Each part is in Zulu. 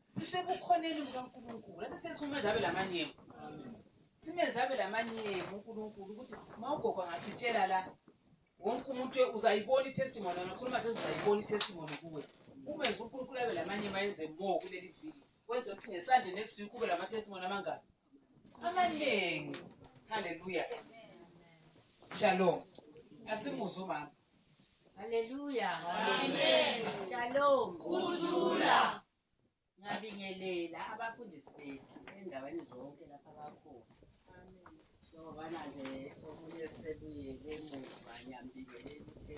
Sisebukhoneni bukaNkulunkulu. Lathi sesifumeza abe lamanyemo. Simeza abe lamanyemo uNkulunkulu ukuthi mawugogo ngasitshela la wonke umuntu uzayibona i-testimony ngakhuluma nje uzayibona i-testimony kuwe. Umenza uNkulunkulu abe lamanyemo ayenze more kuleli viki. Wenze ukuthi ngeSunday next week kube lama testimony amangaki? Amaningi. Hallelujah. Shalom. Asimuze mama. Hallelujah. Amen. Shalom. Kuthula. Ngabingelela abafundisi bethu endaweni zonke lapha bakhona. Amen. Njengoba nje omunye sebuyele emuva ngiyambingelela ukuthi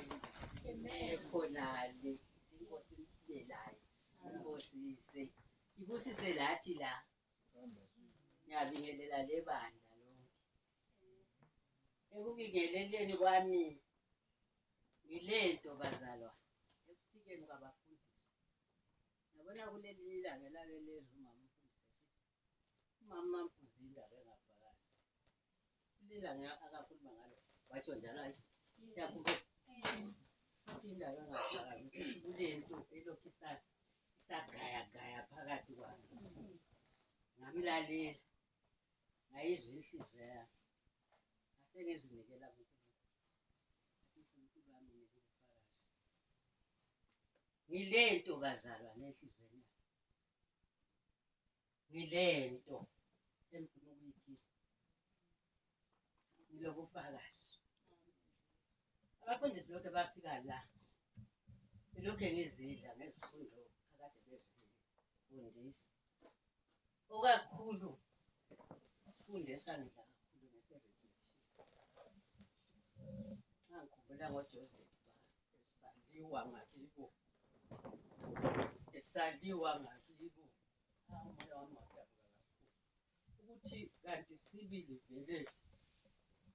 ekhonale inkosi isibelayo. Inkosi ibusise lathi la. Ngiyabingelela le bandla lonke. Ekubingeleleni kwami ngilento bazalwa ekufikeni kwabafundisi. Yabona kuleli ilanga lake lezi umama mfundisi indaba engafakazi. Ilanga akakhuluma ngalo watsho njalo athi yakube indaba engafakazi kulento elokhu isagaya phakathi kwami. Ngamlalela ngayizwa inhliziyo yami. Asengizinikela uNkulunkulu wami ngikufakazi. Ngilento bazalwa nenhlizweni. Ngilento engifuna ukuyikhipha. Ngilokufakazi. Abafundisi lokho bafika la. Lokho ngizidla ngezifundo akade bezifundisa. Okakhulu isifundisa ngidla kakhulu ngeserejection. Ngikhumbula ngoJoseph esaliwa ngakibo. Umoya wami wadabuka kakhulu. Ukuthi kanti sibili vele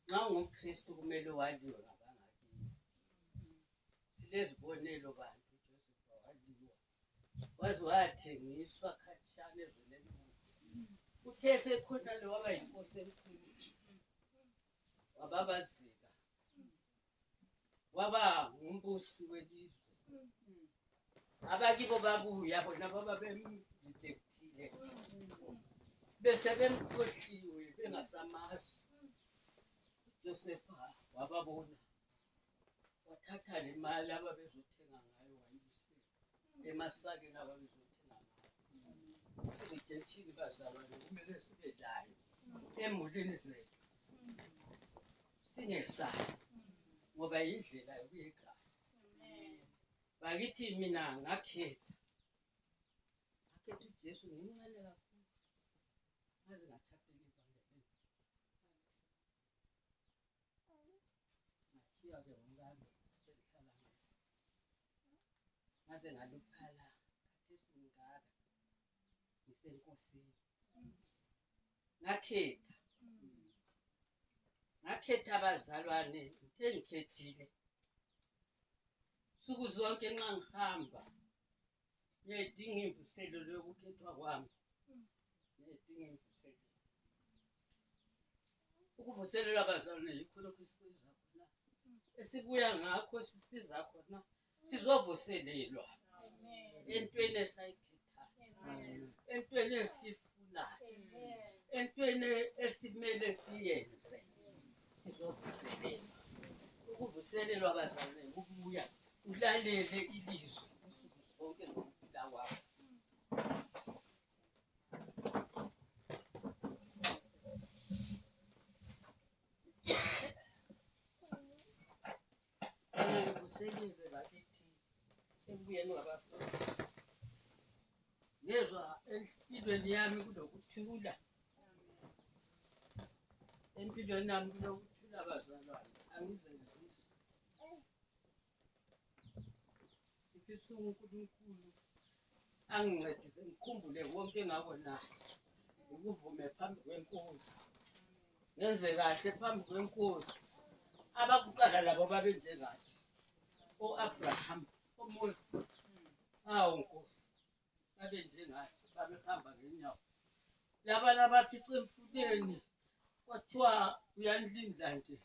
nxa ungumKristu kumele waliwe ngabangakibo. Silezibonelo bantu uJoseph waliwa. Waze wathengiswa khatshana ezweni. Uthe sekhona lo waba yinkosi enkulu. Wababazika. Waba ngumbusi welizwe. Abakibo babuya bona baba bemdetectile. Bese bemkhohliwe bengasamazi. Joseph wababona. Wathatha le mali ababezothenga ngayo wayibisela emasakeni ababezothenga ngayo. Sibejethile bazalwa kumele sibe layo emulini zethu. Singesayo ngoba indlela yokuyikhaya. Bakithi mina ngakhetha uJesu ngimncane kakhulu. Ngaze ngathathela ivangeli. Ngathiya ke ngomkami selihlala ngayo. Ngaze ngaluphala khathesi ngingaka ngisenkosini. Ngakhetha abazalwane ngithe ngikhethile. Suku zonke nxa ngihamba ngiyadinga imvuselo lokukhethwa kwami. Ngiyadinga imvuselo. Ukuvuselelwa abazalwane yikho lokho esikwenza khona. Esibuya ngakho sisiza khona sizovuselelwa. Entweni esayikhethayo. Entweni esifunayo. Entweni esimele siyenze. Sizovuselelwa. Ukuvuselelwa abazalwane ukubuya ulalele ilizwi usuku zonke ngokuphila kwakho. Uvuselelwe bakithi ekubuyeni kwabafundisi. Ngezwa empilweni yami kulokuthula. Empilweni yami kulokuthula abazalwane. Angizenzisi. Ngifisa uNkulunkulu angincedise ngikhumbule konke engakonayo. Ukuvume phambi kwenkosi. Ngenze kahle phambi kwenkosi. Abakuqala labo babenze kahle. Abraham, Moses. Nkosi. Babenze ngathi babehamba ngenyawo. Laba labafice emfuleni kwathiwa uyanlinda nje.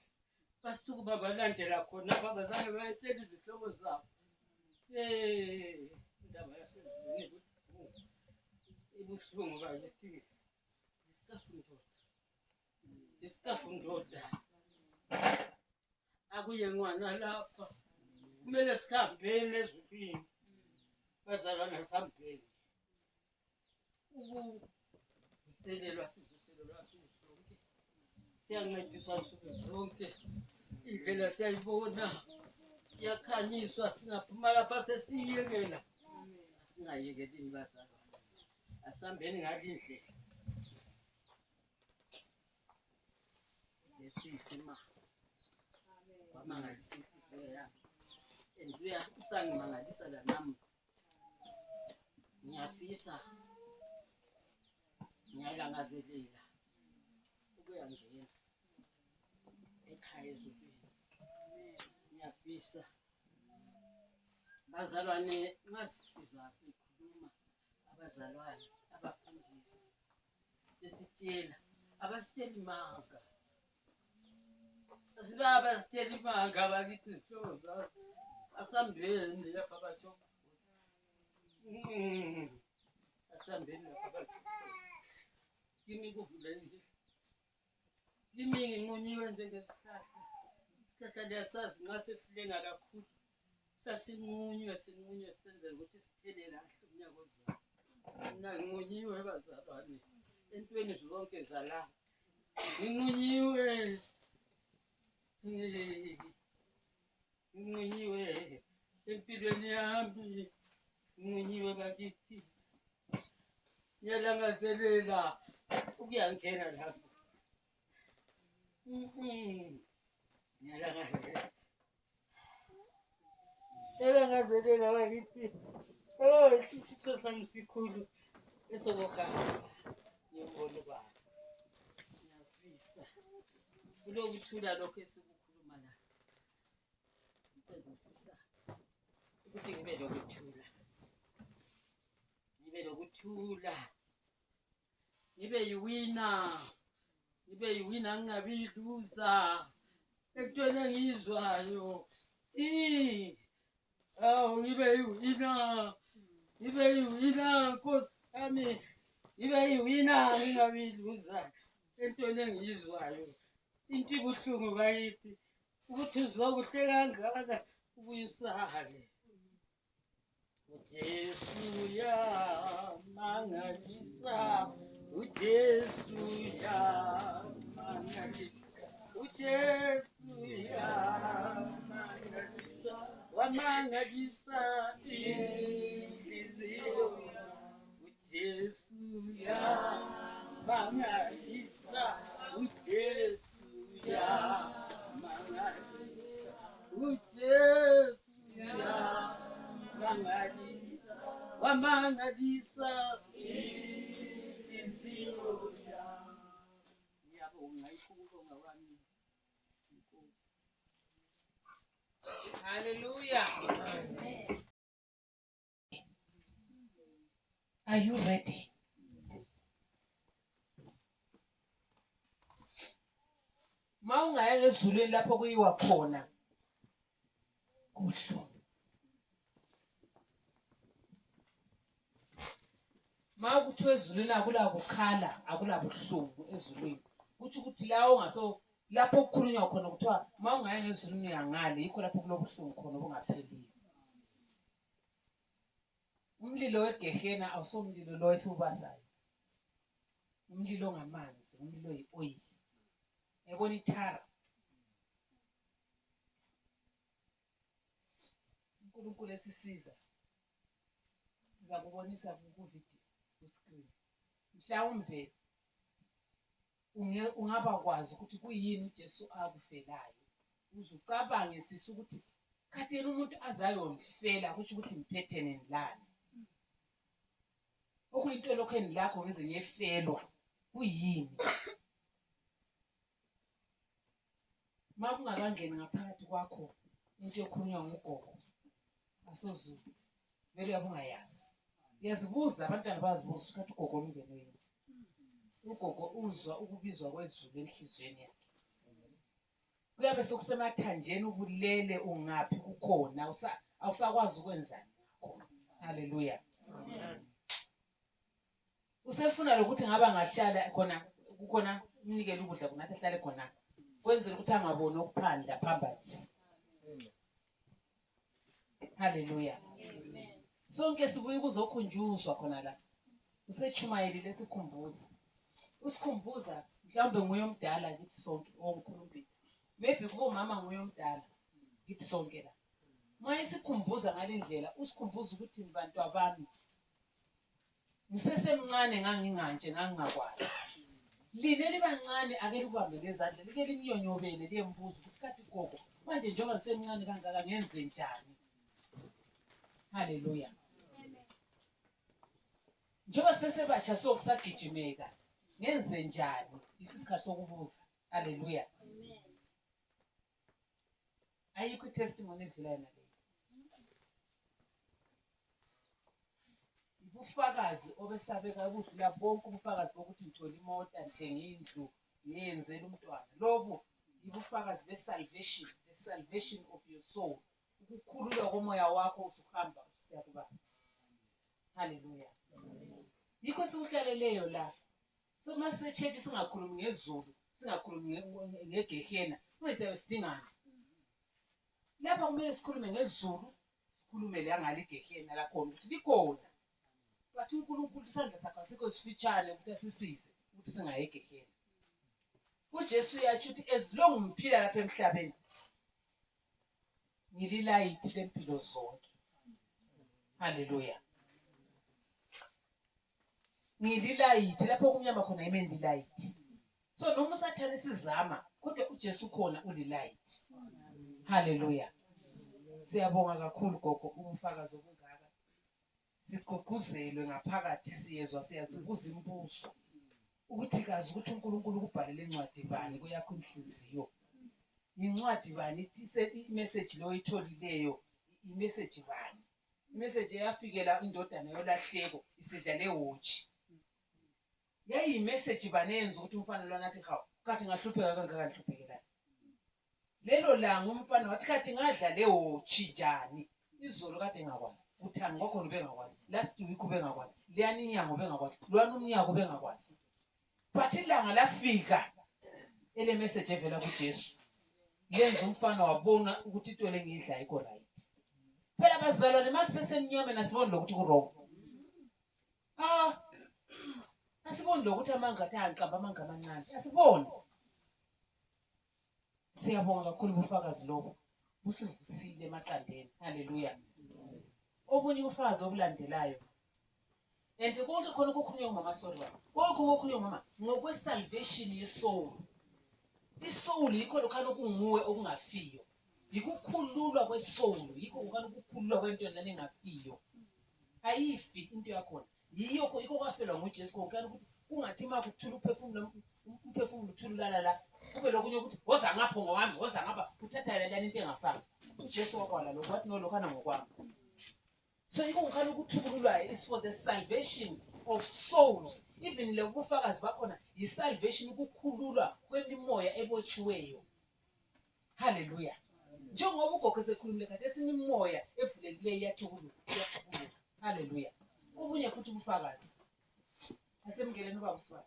Basuku babalandela khona baba zange bayetshela izihlobo zabo. Indaba ibuhlungu bakithi isitafu ndoda akuye ngwana lapha kumele sikhambeni ezulwini bazalwana sihambeni ukuvuselelwa sivuselelwa sonke siyancediswa nsuku zonke indlela siyayibona iyakhanyiswa singaphuma lapha sesiyekela singayekelini bazalwana asihambeni ngale indlela Jesima wamangalisa inhliziyo yakhe enduya usangimangalisa la nami ngiyafisa ngiyalangazelela ukuyangena ekhaya ezulwini ngiyafisa bazalwane ngasizwa ikhuluma abazalwane abafundisi besitshela abasitshela imanga asibaba sitshela imanga bakithi izihlobo zakho asambeni lapha batsho asambeni lapha batsho kimi kuvulekile kimi nginqunyiwe njengesihlahla isihlahla leyasazi ngase silenga kakhulu sasinqunywe senzela ukuthi sithele kahle umnyaka ozayo mina nginqunyiwe bazalwane entweni zonke zala nginqunyiwe nginqunyiwe empilweni yami nginqunyiwe bakithi ngiyalangazelela ukuyangena lapho ngiyalangazelela bakithi isifo sami sikhulu esokuhamba ngiyobona ubaba ngiyafisa kulokuthula lokho esikukhuluma la ngifisa ukuthi ngibe lokuthula ngibe yiwina ngingabi loser ekutweni engiyizwayo ngibe yiwina Nkosi yami ngibe yiwina ngingabi loser entweni engiyizwayo into ibuhlungu bakithi ukuthi uzokuhle kangaka ubuyisale uJesu yamangalisa uJesu yamangalisa uJesu yamangalisa wamangalisa inhliziyo uJesu yamangalisa uJesu yamangalisa uJesu yamangalisa wamangalisa inhliziyo ngiyabonga ikubonga kwami Nkosi. Hallelujah. Are you ready? Mawungaya ezulwini lapho kuyiwa khona kuhlo. Mawukuthiwa ezulwini akula kukhala, akula buhlungu ezulwini. Kuthi ukuthi la ongaso lapho okukhulunywa khona kuthiwa mawungaya ngezulwini yangale yikho lapho kulobuhlungu khona obungapheliyo. Umlilo wegehena awusomlilo lo esiubasayo. Umlilo ngamanzi, umlilo yi-oil. Yabona ithara. uNkulunkulu esisiza. Siza kubonisa ku-video ku-screen. Mhlawumbe ungaba kwazi ukuthi kuyini uJesu akufelayo. Uzucabange sisi ukuthi khatheni umuntu azayongifela kusho ukuthi ngiphethe nenilani. Okuyinto lokho enilakho ngize ngiyefelwa kuyini? Makungakangeni ngaphakathi kwakho into yokhulunywa ngogogo asoZulu vele uyabungayazi. Uyazibuza abantwana bazibuza ukuthi ugogo ungenweni. Ugogo uzwa ukubizwa kwezulu enhlizweni yakhe. Kuyabe sokusemathanjeni ubulele ungaphi kukhona awusakwazi ukwenzani ngakho. Haleluya. Amen. usefuna lokuthi ngaba ngahlala khona kukhona umnikele ukudla kunathi ahlale khona kwenzela ukuthi angaboni okuphandla phambanisi. Haleluya. Sonke sibuye kuzokhunjuzwa khona la. Usechumayelile sikhumbuza. Usikhumbuza mhlawumbe nguye omdala kithi sonke onkhulumbile. Maybe kubo mama nguye omdala kithi sonke la. Maye sikhumbuza ngalendlela usikhumbuza ukuthi nibantu abami. Ngisesemncane nganginganje ngangingakwazi. Line libancane ake libambe lezandla like limnyonyobele liyembuza ukuthi kathi gogo manje njengoba ngisemncane kangaka ngenze njani. Haleluya. Njengoba sesebatsha sokusagijimeka ngenze njani isikhathi sokubuza. Haleluya. Ayikho testimony edlulayo naleyo. Ubufakazi obesabeka ukudlula bonke ubufakazi bokuthi ngithola imoto ngithenge indlu ngiyenzela umntwana. Lobo ibufakazi besalvation, the salvation of your soul. Ukukhululwa komoya wakho usuhamba usiya kuba. Haleluya. Yikho sikuhlaleleyo la. So mase church singakhulumi ngezulu, singakhulumi ngegehena, kuyise sidingana. Lapha kumele sikhulume ngezulu, sikhulume la ngaligehena la khona ukuthi likhona. Bathi uNkulunkulu isandla sakhe asikho sifitshane ukuthi asisize ukuthi singayegehena. uJesu yathi uthi as long ngiphila lapha emhlabeni ngililayithi lempilo zonke. Haleluya. Ngililayithi lapho kumnyama khona yimi ngililayithi. So noma usathane sizama kodwa uJesu khona ulilayithi. Haleluya. Siyabonga kakhulu gogo ubufakazi obungaka. Sigqugquzelwe ngaphakathi siyezwa siyazibuza imibuzo ukuthi kazi ukuthi uNkulunkulu ukubhalela incwadi bani kuyakho inhliziyo. Incwadi bani ithi message lo oyitholileyo imessage bani. Imessage yafikela indodana yolahleko isidlale watch. Yayi message bani yenza ukuthi umfana lo nathi hawu kathi ngahlupheka kangaka ngihluphekela. Lelo langa umfana wathi kathi ngadla le watch njani. Izolo kade ngakwazi. Uthanga kwakhona ubengakwazi. Last week ubengakwazi. Liyani inyanga ubengakwazi. Lwana umnyaka ubengakwazi. But ilanga lafika ele message evela kuJesu. Yenza umfana wabona ukuthi into le ngidla ayikho right. Phela bazalwane masisesemnyama nasibona lokuthi ku-wrong. Asiboni lokuthi amanga athaqamba amanga amancane. Asiboni. Siyabonga kakhulu ubufakazi lobo. Busivusile emaqandeni. Haleluya. Obunye ubufakazi obulandelayo. And konke khona ukukhulunywa ngomama sorry baba. Konke ukukhulunywa ngomama ngokwesalvation yesoul. Isoul yikho lokhana okunguwe okungafiyo. Yikukhululwa kwesoul, yikho lokhana ukukhululwa kwento nani engafiyo. Ayifi into yakho. Yikho kwafelwa nguJesu kokhana ukuthi ungathi makuthula uphefumulo uthulula la. Kube lokunye ukuthi woza ngapho ngowami, woza ngapha uthatha lentana into engafanga. uJesu wakwala lokho wathi no lokhana ngokwami. So yikho ngikhana ukuthululwa is for the salvation of souls. Even le bufakazi bakhona yisalvation ukukhululwa kwemimoya ebotshiweyo. Haleluya. Njengoba ugogo esekhulumile kade esinimoya evulekileyo iyathukuluka. Haleluya. Ubunye futhi ubufakazi. Asemngeleni ubaba uSibani.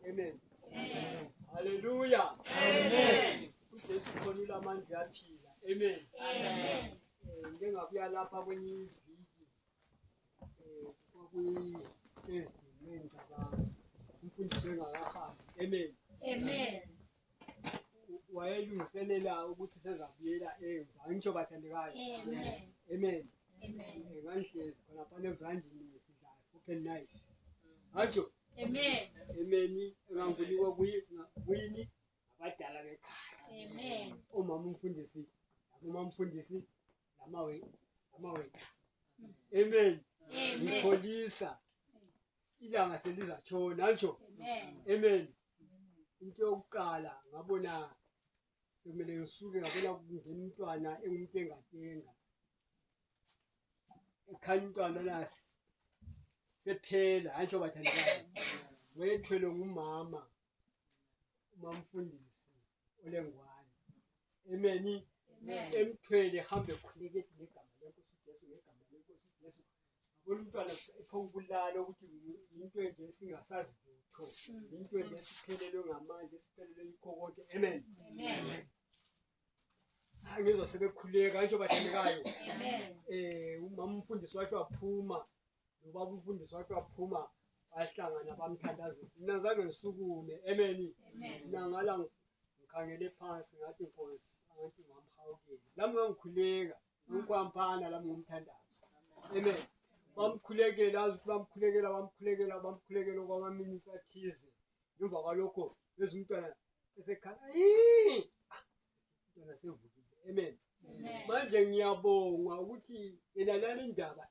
Amen. Amen. Hallelujah. Amen. uJesu khona amandla yaphila. Amen. Amen. Njengabuya lapha kwenye iviki kwi ngicabanga umfundisi engakahambi. Amen. Amen. Wayelungiselela ukuthi sezabuyela emva. Angisho bathandekayo. Amen. Amen. Amen. Nganhlezi khona phana evandini yesidlayo open night. Angisho. Amen. Amen. Enganguliwe kuyini abadala bekhaya. Amen. Umama umfundisi, umfundisi lamawetha. Amen. Ngikholisa ilanga selizatshona angisho. Amen. Into yokuqala ngabona sekumele ngisuke ngabona kungena umntwana engumuntu engatenga. Ekhanya umntwana nasi sephela angisho bathandekayo. Wethwele ngumama umfundisi olengwane. amen, emthwele hambe khuleke negama lenkosi Jesu, negama lenkosi Jesu. Abona umntwana ephongulala ukuthi into nje singasazi lutho, into nje esiphelelwe ngamandla, esiphelelwe yikho konke, amen. Angizwa sebekhuleka nje bathandekayo. Umama umfundisi washo waphuma, nobaba umfundisi washo waphuma, bahlangana bamthandazela. Mina ngizange ngisukume, amen. Mina ngala ngikhangele phansi ngathi Nkosi, ngathi ngamhawukela. Lami ngikhuleka, ngikwampana lami ngumthandazo. Amen. Bamkhulekela kwamaminithi athize. Ngemva kwalokho umntwana esekhala, umntwana sevukile. Amen. Manje ngiyabonga ukuthi yena lale ndaba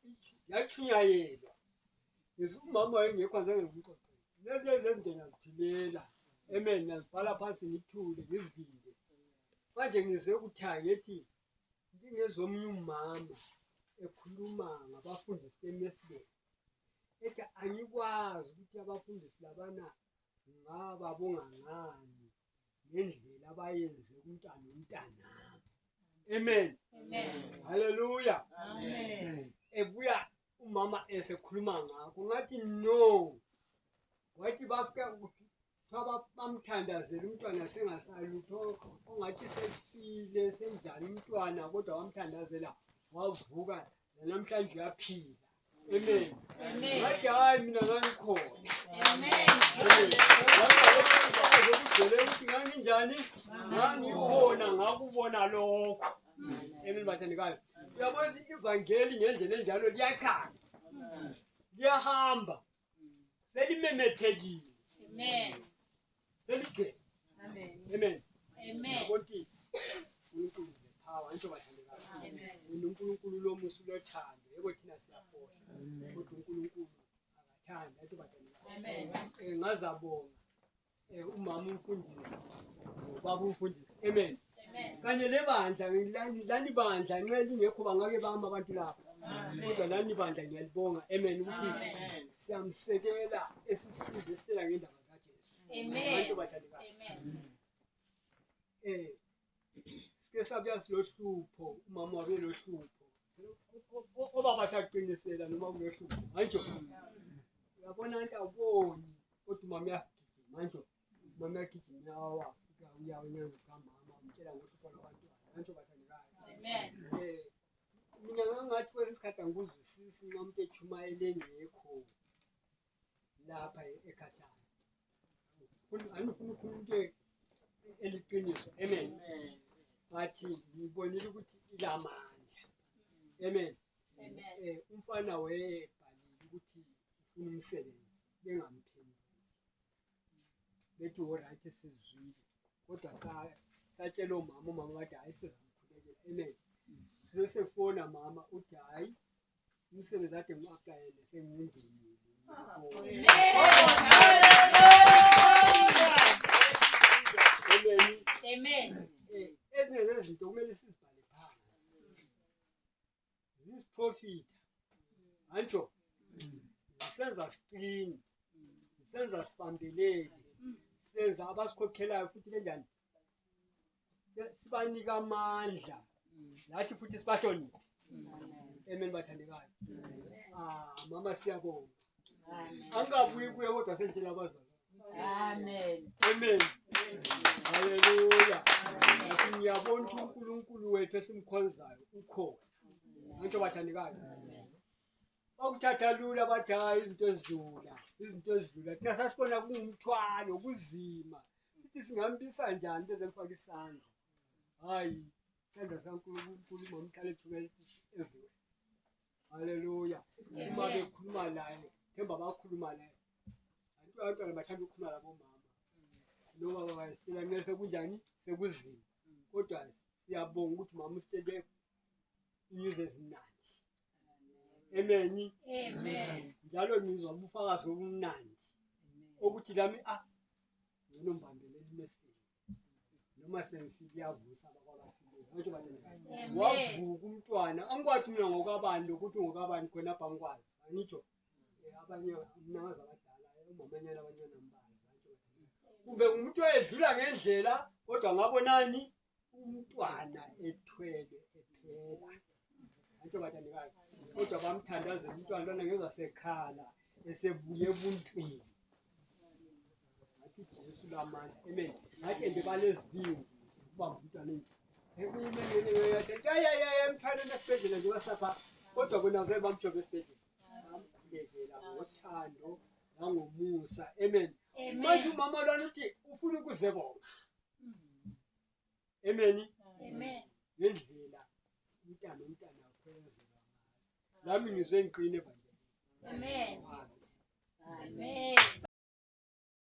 yachunyayelwa. Umama wayengekho azange ngimxoxe. Lezi nto ngiyazithilela. Amen. Ngiyazibhala phansi ngithule ngizivinde. Manje ngize ukuthaya ngithi ngingezomnye umama ekhuluma ngabafundisi beMesbe. Ethi angikwazi ukuthi abafundisi labana ngababonga ngani ngendlela abayenze umntana. Amen. Hallelujah. Amen. Ebuya umama esekhuluma ngakho ngathi no. Wathi bafika ukuthi bamthandazela umntwana sengasalutho, ongathi sefile senjani umntwana, kodwa wamthandazela wavuka namhlanje uyaphila. Amen. Ngathi hayi mina ngangikhona. Ukuthi nganginjani? Ngangikhona ngakubona lokho. Amen bathandekayo. Uyabona ukuthi ivangeli ngendlela enjalo liyakhanga. Liyahamba. Selimemethekile. Amen. Seligcwele. Amen. Amen. Amen. Ukuthi uNkulunkulu unepower into bathandekayo. Amen. uNkulunkulu lo musu lothando yebo thina siyafola. Kodwa uNkulunkulu akathanda into bathandekayo. Amen. Ngazabonga umama umfundisi ubaba umfundisi. Amen. Kanye lebandla lani bandla nxa lingekho bangake bama abantu lapha. Kodwa lani bandla ngiyalibonga. Amen. Ukuthi siyamsekela esisize sitela ngendaba kaJesu. Amen. Amen. Sike sabuya silohlupho, umama wabe lohlupho. Obaba saqinisela noma kulohlupho. Manje uyabona into awuboni kodwa umama uyagijima manje. Umama uyagijima yawa uyawenza kamama umtshela ngohlupho lwabantwana. Manje bathandekayo. Amen. Mina ngathi kwesikhathi angikuzwisisi nxa umuntu echumayele ngekho lapha eKhatshana. Anifuna ukhuluma eliqiniso. Amen. Bathi ngibonile ukuthi ilamandla. Amen. Umfana wayebhalile ukuthi ufuna umsebenzi bengamphenduli. Bethi alright sizwile. Kodwa satshela umama bathi hayi sizamkhulekela. Amen. Sesefona mama uthi hayi umsebenzi ade ngiapplyele sengindinile. Amen. Amen. Ezinye izinto kumele sizibhale phansi. This prophet anjo sisenza screen, sisenza sibambelele, sisenza abasikhokhelayo futhi kanjani sibanika amandla lathi futhi sibahloniphe. Amen bathandekayo. Mama siyabonga. Angabuyi kuye kodwa sentshela abazali. Amen. Amen. Hallelujah. Ngiyabona ukuthi uNkulunkulu wethu esimkhonzayo ukhona. Into bathandekayo. Bakuthatha lula bathi hayi izinto ezidlula. Thina sasibona kungumthwalo, kuzima. Sithi singambisa njani into ezemfaka isandla. Hayi, isandla sikaNkulunkulu mamhlale thumela everywhere. Hallelujah. Uma bekhuluma laye, themba bakhuluma laye. Abantwana bathanda ukukhuluma labo mama. Noma bayisela ngese kunjani sekuzima. Kodwa siyabonga ukuthi mama usitshele inyuze ezimnandi. Amen. Amen. Njalo ngizwa ubufakazi obumnandi. Ukuthi lami nginombambeleli mesini. Noma sengifike yavusa abakwabafile. Manje bathanda. Wavuka umntwana. Angikwathi mina ngokabani ukuthi ngokabani khona apha ngikwazi. Angitsho abanye mnangaza abadala umamanyana abancane ambazi. Kumbe umuntu oyedlula ngendlela kodwa ngabonani umntwana ethwele ephela antsho bathandekayo kodwa bamthandazela umntwana lona ngezasekhala esebuye ebuntwini athi Jesu lamandla amen ngathi endebalezibindi ubamba umntwana emthwaleni esibhedlela nje wasapha kodwa bona vele bamjobe esibhedlela bamkhulekela ngothando nangomusa amen manje umama lwana uthi ufuna ukuzebonga amen ngendlela umntana akhwezela nami ngizwe ngiqine evangelini Amen.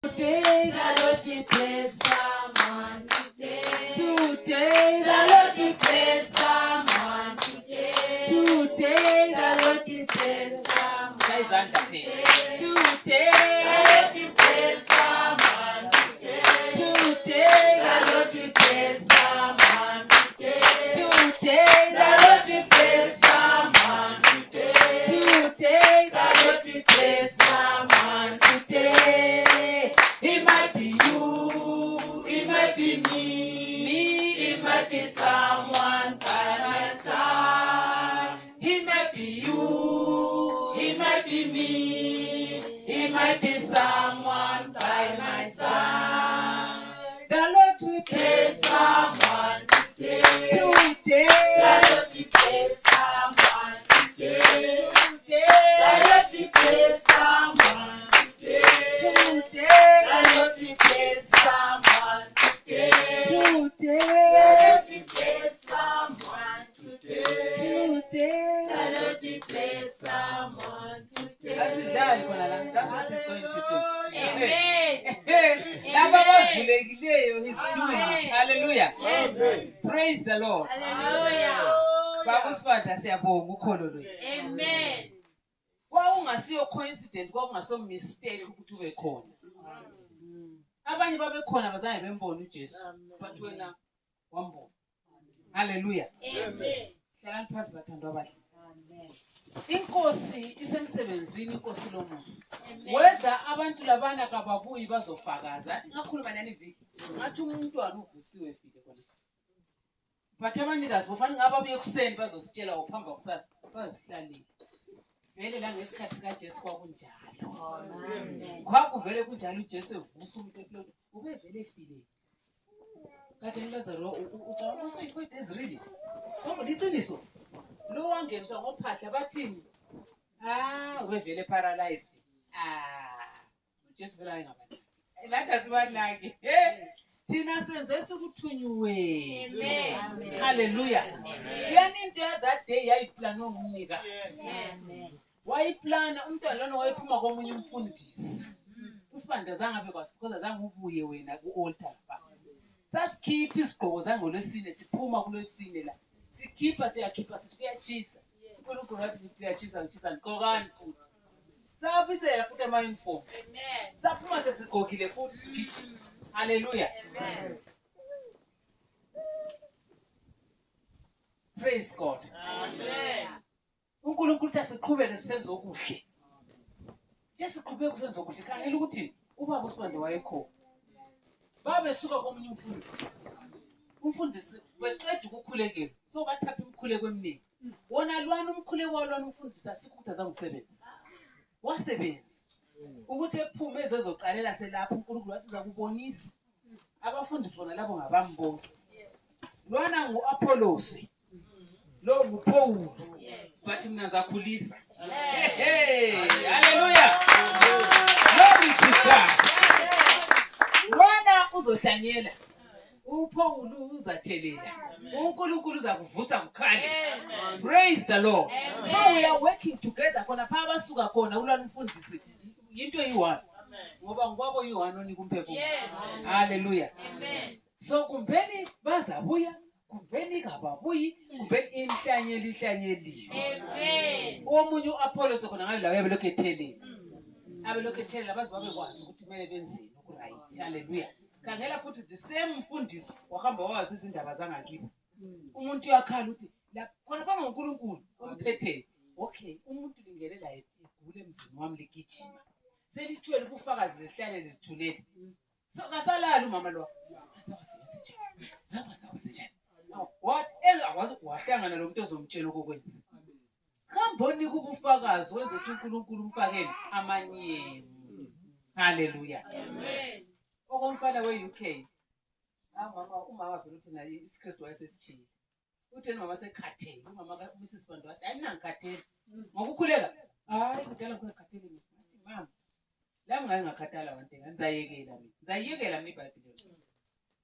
Today the Lord will bless someone today. Today the Lord will bless someone today. Today the Lord will bless someone today. Today the Lord will bless someone today. Today the Lord will bless someone today. Today the Lord will bless someone today. Today the Lord will bless someone today. It might be you, it might be me, it might be someone by my side. It might be you, it might be me, it might be someone by my side. The Lord will bless someone today. Today, the Lord will bless someone today. Today, the Lord will bless someone today. Today, the Lord will bless someone today. Today, the Lord will bless someone today. That's his dad, that's what he's going to do. Amen. He's doing it. Hallelujah. Yes. Praise the Lord. Hallelujah. Amen. Kwakungasiyo coincident, kwakungasiyo mistake ukuthi ube khona. Abanye babekhona bazange bembone uJesu, but wena wambona. Hallelujah. Amen. Hlala phansi bathandwa abahle. Amen. Inkosi isemsebenzini, inkosi lomusa. Amen. Whether abantu labana kababuyi bazofakaza, athi ngakhuluma nani viki. Ngathi umntwana uvusiwe efike khona. But abanikazi bofana ngababuye kuseni bazositshela uphamba kusasa bazihlalile. Vele la ngesikhathi sikaJesu kwakunjalo. Amen. Kwakuvele kunjalo uJesu evusa umuntu efloti. Ubevele efile. Kathi uLazaro ucabanga ukuthi for days really. Ngoba liqiniso. Lo wangeniswa ngophahla bathini? Ubevele paralyzed. uJesu vele ayengabani. Lathi asibanaki. Thina senze sikuthunyiwe. Amen. Hallelujah. Yani into that day yayiplana ngumnika. Amen. Wayiplana umntwana lona wayephuma komunye umfundisi. Usibanda zangabe kwasi because zange ubuye wena ku-altar lapha. Sasikhipha isigqoko zangolwesine siphuma kulwesine la. Sikhipha siyakhipha sithi kuyachisa. uNkulunkulu wathi kuyachisa ngishisa ngqokani futhi. Sabisela futhi ama-uniform. Amen. Saphuma sesigqokile futhi sigijima. Hallelujah. Amen. Praise God. Amen. uNkulunkulu uthi siqhubeke sisenze okuhle. Nje siqhubeke sisenze okuhle. Khangela ukuthi ubaba uSibande wayekho. Babesuka komunye umfundisi weqeda ukukhulekela. So bathapha imkhuleko eminingi. Wona lwana umkhuleko walwana umfundisi asikho azangisebenza. Wasebenza. Ukuthi ephume ezezoqalela selapha uNkulunkulu wathi uzakubonisa. Abafundisi bona labo ngabami bonke. Lwana nguApollos. Lo nguPaul. But mina zakhulisa. Hey, hallelujah. Glory to God. Lwana uzohlanyela. uPaul uzathelela. uNkulunkulu uzakuvusa kukhanya. Praise the Lord. So we are working together khona pha abasuka khona ulwana umfundisi into eyi1 ngoba ngoba yi1 onika umphefumulo. Hallelujah. Amen. So kumbeni bazabuya kumbeni kababuyi kumbeni inhlanyeliwe. Amen. Omunye uApollos khona ngale lawo yabelokho etheleni. Abelokho ethelela baze babekwazi ukuthi kumele benzeni okuright. Hallelujah. Khangela futhi the same mfundisi wahamba wazi izindaba zangakibo. Umuntu uyakhala uthi la khona pha ngoNkulunkulu umphethe. Okay, umuntu lingelela egule emzini wami ligijima. Selithwele ubufakazi lehlane lizithulele. So kasalala umama lo. Asawasenze njani? Ngaba zawenze njani? uyakwazi wahlangana lo muntu ozomtshela okokwenza. Khamboni kubufakazi wenze ukuthi uNkulunkulu umfakele amanyemu. Haleluya. Amen. Okomfana we-UK. Umama vele uthi naye isiKristu wayesesijile. Utheni mama sekhathele. Umama kaMrs Bandwa wathi hayi nangikhathele. Ngokukhuleka. Hayi kudala ngikhathele mina. Mama. La ngaye ngakhathala wante ngizayekela mina. Ngizayekela mina iBhayibheli.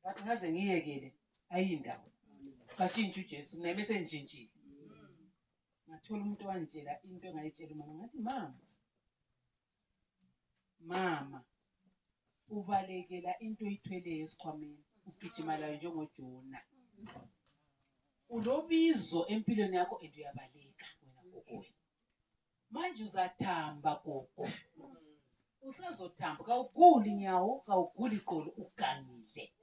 Bathi ngaze ngiyekele ayindawo. Kathintsha uJesu nami senjintshile. Ngathola umuntu wanjela into engayitshela umama ngathi mama ubalekela into oyithweleyo esikhwameni ugijima layo njengojona. Ulobizo empilweni yakho uyabaleka wena gogo. Manje uzathamba gogo. Usazothamba kawuguli nyawo kawuguli iqolo ugangile.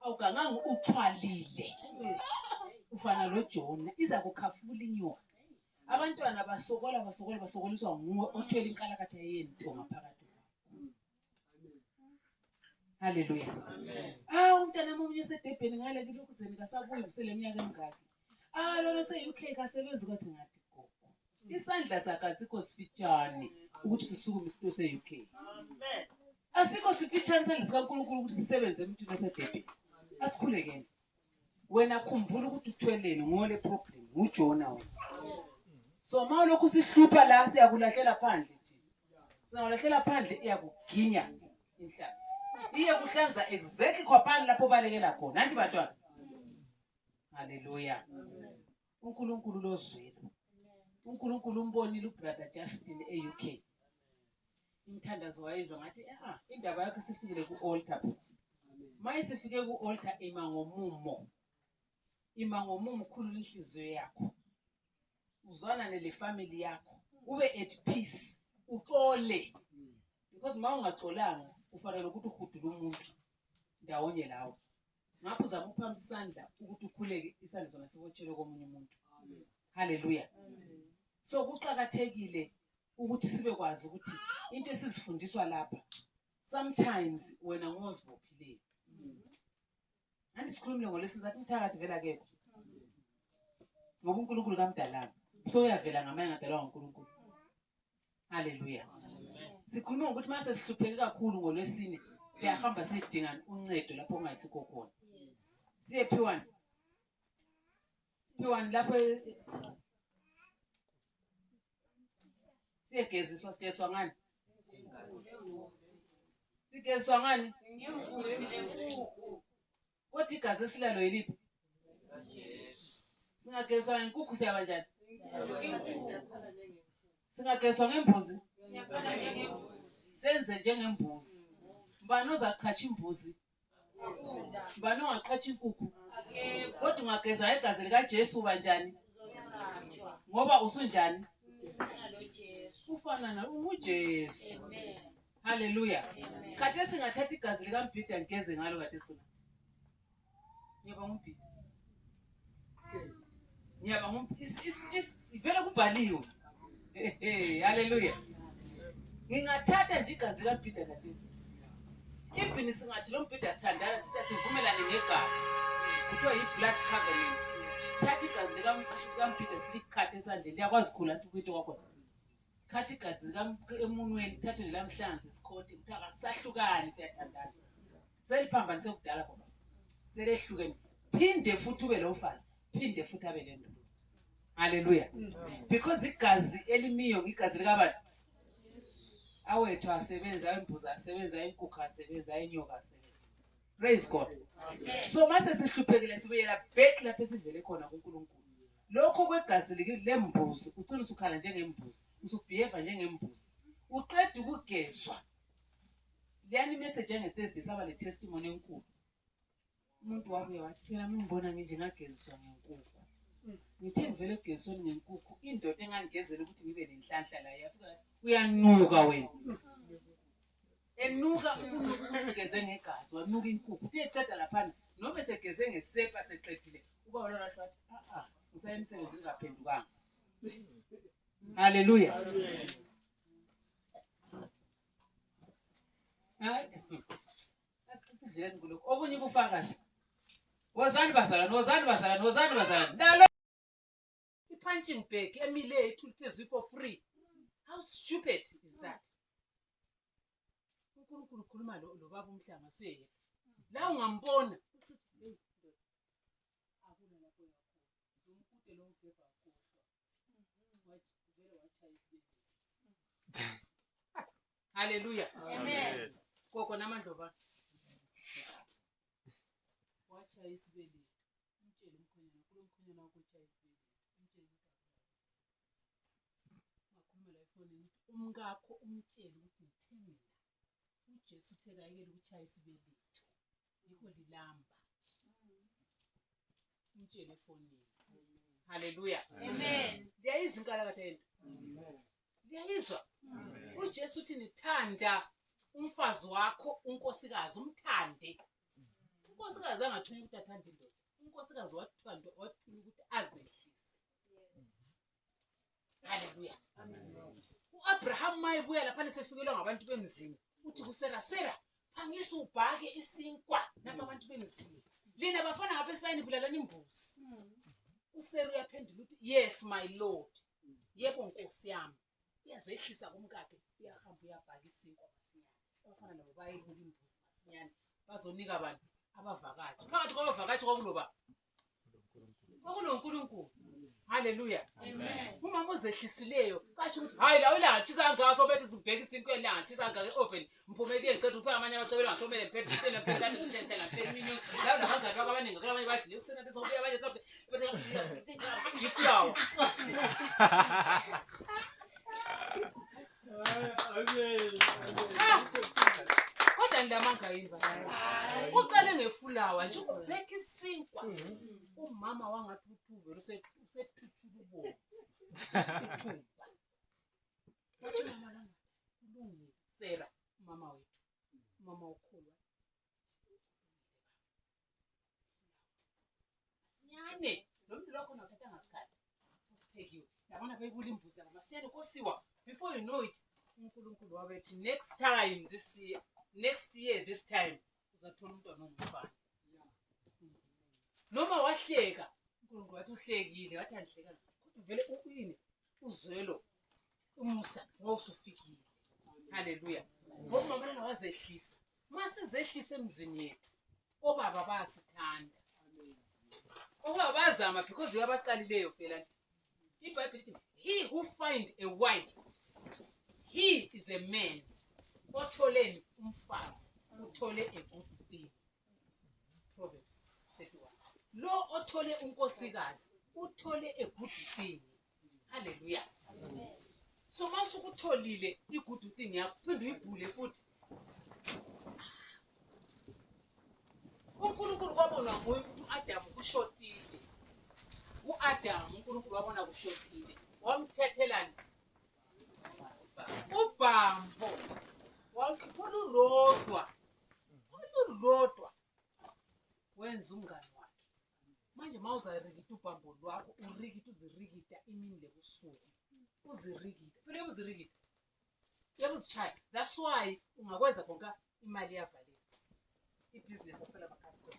Awuganganga uxhwalile. Ufana lo Jona iza kukhafula inyoka. Abantwana basokoliswa nguwe othwele inkalakatha yento ngaphakathi. Haleluya. Umntana omunye esedebheni ngale kilokuzeni kasabuyi useleminyaka emingaki. Lolo se-UK kasebenzi kwathi ngathi gogo. Isandla sakhe asikho sifitshane ukuthi sisukume isitulo se-UK. Asikho sifitshane isandla sikaNkulunkulu ukuthi sisebenze emntwini osedebheni. Asikhulekeni. Wena khumbula ukuthi uthweleni ngole problem uJona wena. So ma lokhu sihlupha la siyakulahlela phandle thina. Singalahlela phandle iyakuginya inhlanzi. Iyakuhlanza exactly khwaphani lapho balekela khona. Nanti bantwana. Haleluya. uNkulunkulu lozwelo. uNkulunkulu umbonile ubrother Justin eUK. Imthandazo wayizwa ngathi indaba yakhe sifikile ku-altar futhi. Mayisifike ku-altar ima ngomumo. Ima ngomumo ukhulula inhliziyo yakho. Uzwana nele family yakho. Ube at peace. Uxole. Because ma ungaxolanga ufanele ukuthi uhudule umuntu ndawonye lawo. Ngapho uzama ukuphamisa isandla ukuthi ukhuleke isandla sona sibotshele komunye umuntu. Haleluya. So kuqhakathekile ukuthi sibe kwazi ukuthi into esizifundiswa lapha sometimes wena ngozibophileyo. Andisikhulumile ngolesini sathi umthakathi vela kephi. Ngoba uNkulunkulu kamdalanga. So uyavela ngamanye ngadalwa uNkulunkulu. Haleluya. Sikhuluma ukuthi mase sihlupheke kakhulu ngolwesine siyahamba sidinga uncedo lapho ungayisikho khona. Siye P1. P1 lapho siyegeziswa sigeziswa ngani? Sigeziswa ngani? Kodwa igazi esilalo yiliphi? Singageziswa ngenkukhu siyaba njani? Singageziswa ngembuzi? Senze njengembuzi. Mbani ozaqhatsha imbuzi? Mbani ongaqhatsha inkukhu? Kodwa ungageza igazi likaJesu banjani? Ngoba usunjani? Ufana na uJesu. Amen. Haleluya. Kade singathatha igazi likaMbhida ngigeze ngalo kade sikona. Nyaba nguMbhida. Nyaba ivele kubhaliwe. Haleluya. Ngingathatha nje igazi likaMbhida kade. Even singathi lo Mbhida sithandana sithi sivumelane ngegazi. Kuthiwa yi-blood covenant. Sithatha igazi likaMbhida silikhathe esandleni liyakwazi khula ukuthi kwakho. Khathi igazi emunweni thathe nelamhlanzi sikhothe ukuthi akasahlukani siyathandana. Seliphambanise kudala khona. Selehlukene. Phinde futhi ube lo mfazi, phinde futhi abe le ndoda. Haleluya. Because igazi elimiyo igazi likaBani. Awethu asebenza imbuzi asebenza inkukhu asebenza inyoka asebenza. Praise God. So mase sihluphekile sibuyela back lapho esivele khona kuNkulunkulu. Lokho kwegazi lembuzi ucina usukhala njengembuzi, usubehave njengembuzi. Uqeda ukugezwa. Leyani message yangeThursday saba le testimony enkulu. Umuntu wabuye wathi phela ngibona nje ngageziswa ngenkukhu. Ngithe ngivele ukugeziswa ngenkukhu, indoda engangigezela ukuthi ngibe lenhlanhla la yafika uyanuka wena. Enuka ukuthi ugeze ngegazi, wanuka inkukhu. Uthe eqeda lapha noma segeze ngesepa seqedile. Uba wona wathi usayemsebenzini ngaphendukanga. Haleluya. Asivele kuloko. Obunye ubufakazi. Wozani bazalwane. Nalo i-punching bag emile ethulithezwe for free. How stupid is that? uNkulunkulu ukhuluma lo baba umhlanga suyeke. La ungambona akuna lapho yakho. Umkude lo ubhebha akhohlwa. Vele wachaya isibindi. Hallelujah. Amen. Koko namandloba. Wachaya isibindi. Umtshele umkhonyana kulo wakho uchaya isibindi. Umtshele ngakhuluma la efonini umkakho umtshele ukuthi ngithemile. uJesu uthe kayekela ukuchaya isibeletho. Yikho lilamba. Umtshele efonini. Hallelujah. Amen. Liyayizwa inkalakatha yento. Liyayizwa. uJesu uthi nithanda umfazi wakho unkosikazi umthande. Unkosikazi angathuli ukuthi athande indoda. Unkosikazi wathanda wathula ukuthi azehlise. Hallelujah. uAbraham mayebuya lapha sefikelwa ngabantu bemzini. Uthi kuSera, phangisa ubhake isinkwa napa abantu bemzini. Lina bafana ngapha esibayini bulalana imbuzi. uSera uyaphendula uthi yes my lord. Yebo nkosi yami. Uyazehlisa kumkakhe uyahamba uyabhaka isinkwa masinyane. Abafana nabo bayebula imbuzi masinyane. Bazonika abantu abavakashi. Phakathi kwabavakashi kwakuloba. Kwakulonkulunkulu. Hallelujah. Amen. Umama ozehlisileyo kasho ukuthi hayi la ulanga thisa ngaso bethu sibheka isinkwe elanga thisa ngake oven mphumeleli qeda uphe amanye abacebela ngasomele mphethe sitena phela kanti ngithenga ngempela mini la nabangani abaningi abanye bathi lekusena bese kubuya abanye bethe ngiflower. Kodwa ndamanga yini bani? Uqale ngefulawa nje ubheka isinkwa. Umama wangathi uthuvela usethuthula ubovu. Ithumba. Wathi malanga kulungile Sera mama wethu. Mama ukholwa. Sinyane lo lokho nawuthatha ngasikhathi. Uphekiwe. Yabona beyibula imbuzi yabo masiyane kosiwa. Before you know it uNkulunkulu wabethi next time this year this time uzathola umntwana ongumfana. Noma wahleka uNkulunkulu wathi uhlekile wathi angihleka kodwa vele uyini uzwelo umusa ngowusufikile. Hallelujah. Ngoba mama wazehlisa. Masizehlisa emzini yethu. Obaba bayasithanda. Obaba bazama because uyabaqalileyo phela. iBhayibheli lithi he who find a wife he is a man. Otholeni umfazi uthole a good thing. Proverbs 31. Lo othole unkosikazi uthole a good thing. Hallelujah. Amen. So masukutholile I good thing yakho phinde uyibhule futhi. uNkulunkulu kwabona ukuthi uAdam kushotile. uAdam uNkulunkulu wabona kushotile. Wamthethelani? Ubhambo. Wakhipula ulodwa. Wenza umngane wakhe. Manje mawuzarikita ubhambo lwakho urikita uzirikita imini lebusuku. Uzirikita. Phela uzirikita. Yabuzichaya. That's why ungakwenza konke imali yavaleka. Ibusiness akusela customer.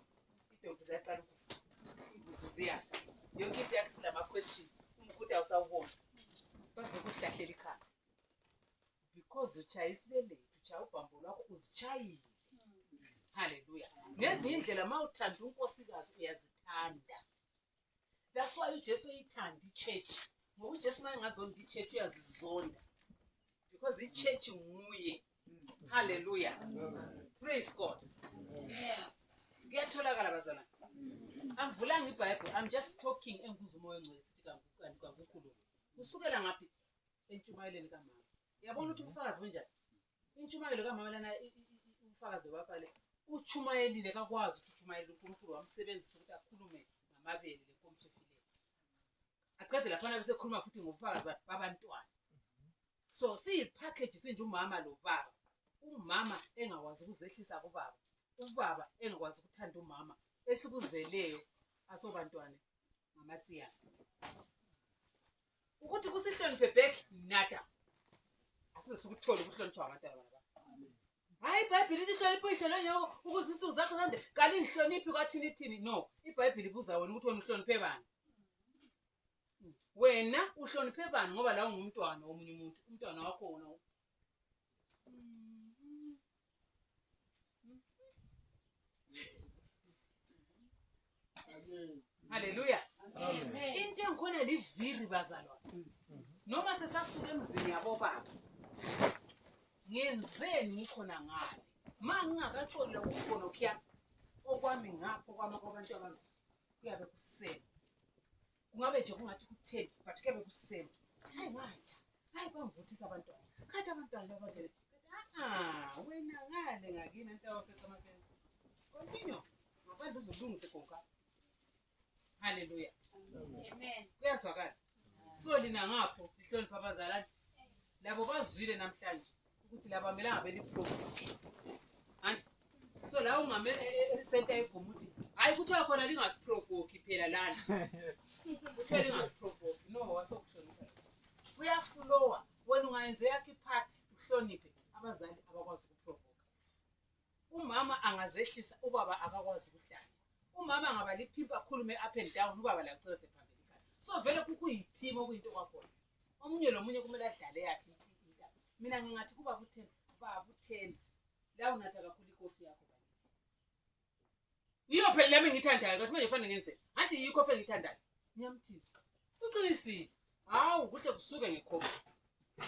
Idonto ziyaqala ukufa. Imbuzi ziyafa. Yonke into yakhe silama question. Umkhudi awusawubona. Base bekuhlahlela ikhaya. Because uchaya isibeletho, uchaya ubhambo lwakho uzichayile. Hallelujah. Ngezinye indlela mawuthanda unkosikazi uyazithanda. That's why uJesu uyithanda ichurch. Ngoba uJesu mayengazonda ichurch uyazizonda. Because ichurch nguye. Hallelujah. Praise God. Kuyatholakala bazalwane. Angivulanga iBhayibheli. I'm just talking enkuzumo wengcwele sithi kanti kaNkulunkulu. Usukela ngaphi? Entshumayeleni kaMama. Yabona ukuthi umfakazi wenjani? Intshumayelo kaMama lana umfakazi wabafale. Uchumayelile kakwazi ukuthi uchumayele uNkulunkulu wamsebenzisa ukuthi akhulume ngamabele lenkomtshefileyo. Aqede lapha bese khuluma futhi ngobufakazi babantwana. So siyipackage sinje umama lo baba. Umama engakwazi ukuzehlisa kubaba. Ubaba engakwazi ukuthanda umama esikuzeleyo asobantwana ngamatsiya. Ukuthi kusihloniphe back nada. Asizokuthola ukuhlonishwa abantwana baba. Hayi iBhayibheli lihlonipha ihlelo nyoko ukuze insuku zakho zande kalinihloniphi kwathini thini. No, iBhayibheli ibuza wena ukuthi wena uhloniphe bani. Wena uhloniphe bani ngoba la ungumntwana womunye umuntu, umntwana wakho wona. Haleluya. Amen. Into engikhona liviri bazalwa. Noma sesasuka emzini yabo baba. Ngenzeni ngikhona ngale. Mangingakaxolela ukubona okuya okwami ngapho kwabantu abantu. Kuyabe kusema. Kungabe nje kungathi ku10 but kuyabe kusema. Hayi manje. Hayi bangivuthisa abantwana. Khathi abantwana labadele. Wena ngale ngakini into yasekamafensi. Continue. Ngaphandle uzolungise konka. Haleluya. Amen. Kuyazwakala. So lina ngapho lihlonipha abazalwane. Labo bazwile namhlanje ukuthi laba melanga beliprovoke. Anti so la ungame center eGumuthi. Hayi kuthiwa khona lingasiprovoke phela lana. Kuthiwa lingasiprovoke. No wasokuhlonipha. Kuyaflowa wena ungayenze yakhe part uhloniphe abazali abakwazi ukuprovoke. Umama angazehlisa ubaba akakwazi ukuhlala. Umama angaba liphimpa akhulume up and down ubaba lacela sephambili ekhaya. So vele kukuyithimo kuyinto kwakhona. Omunye lomunye kumele adlale yakhe indaba. Mina ngingathi kuba ku10 baba u10 la unatha kakhulu ikofi yakho bakithi. Iyo phela lami ngithandayo kathi manje kufanele ngenze. Athi ikofi engithandayo. Ngiyamthini. Uqinisile. Hawu kuhle kusuke ngekhofi.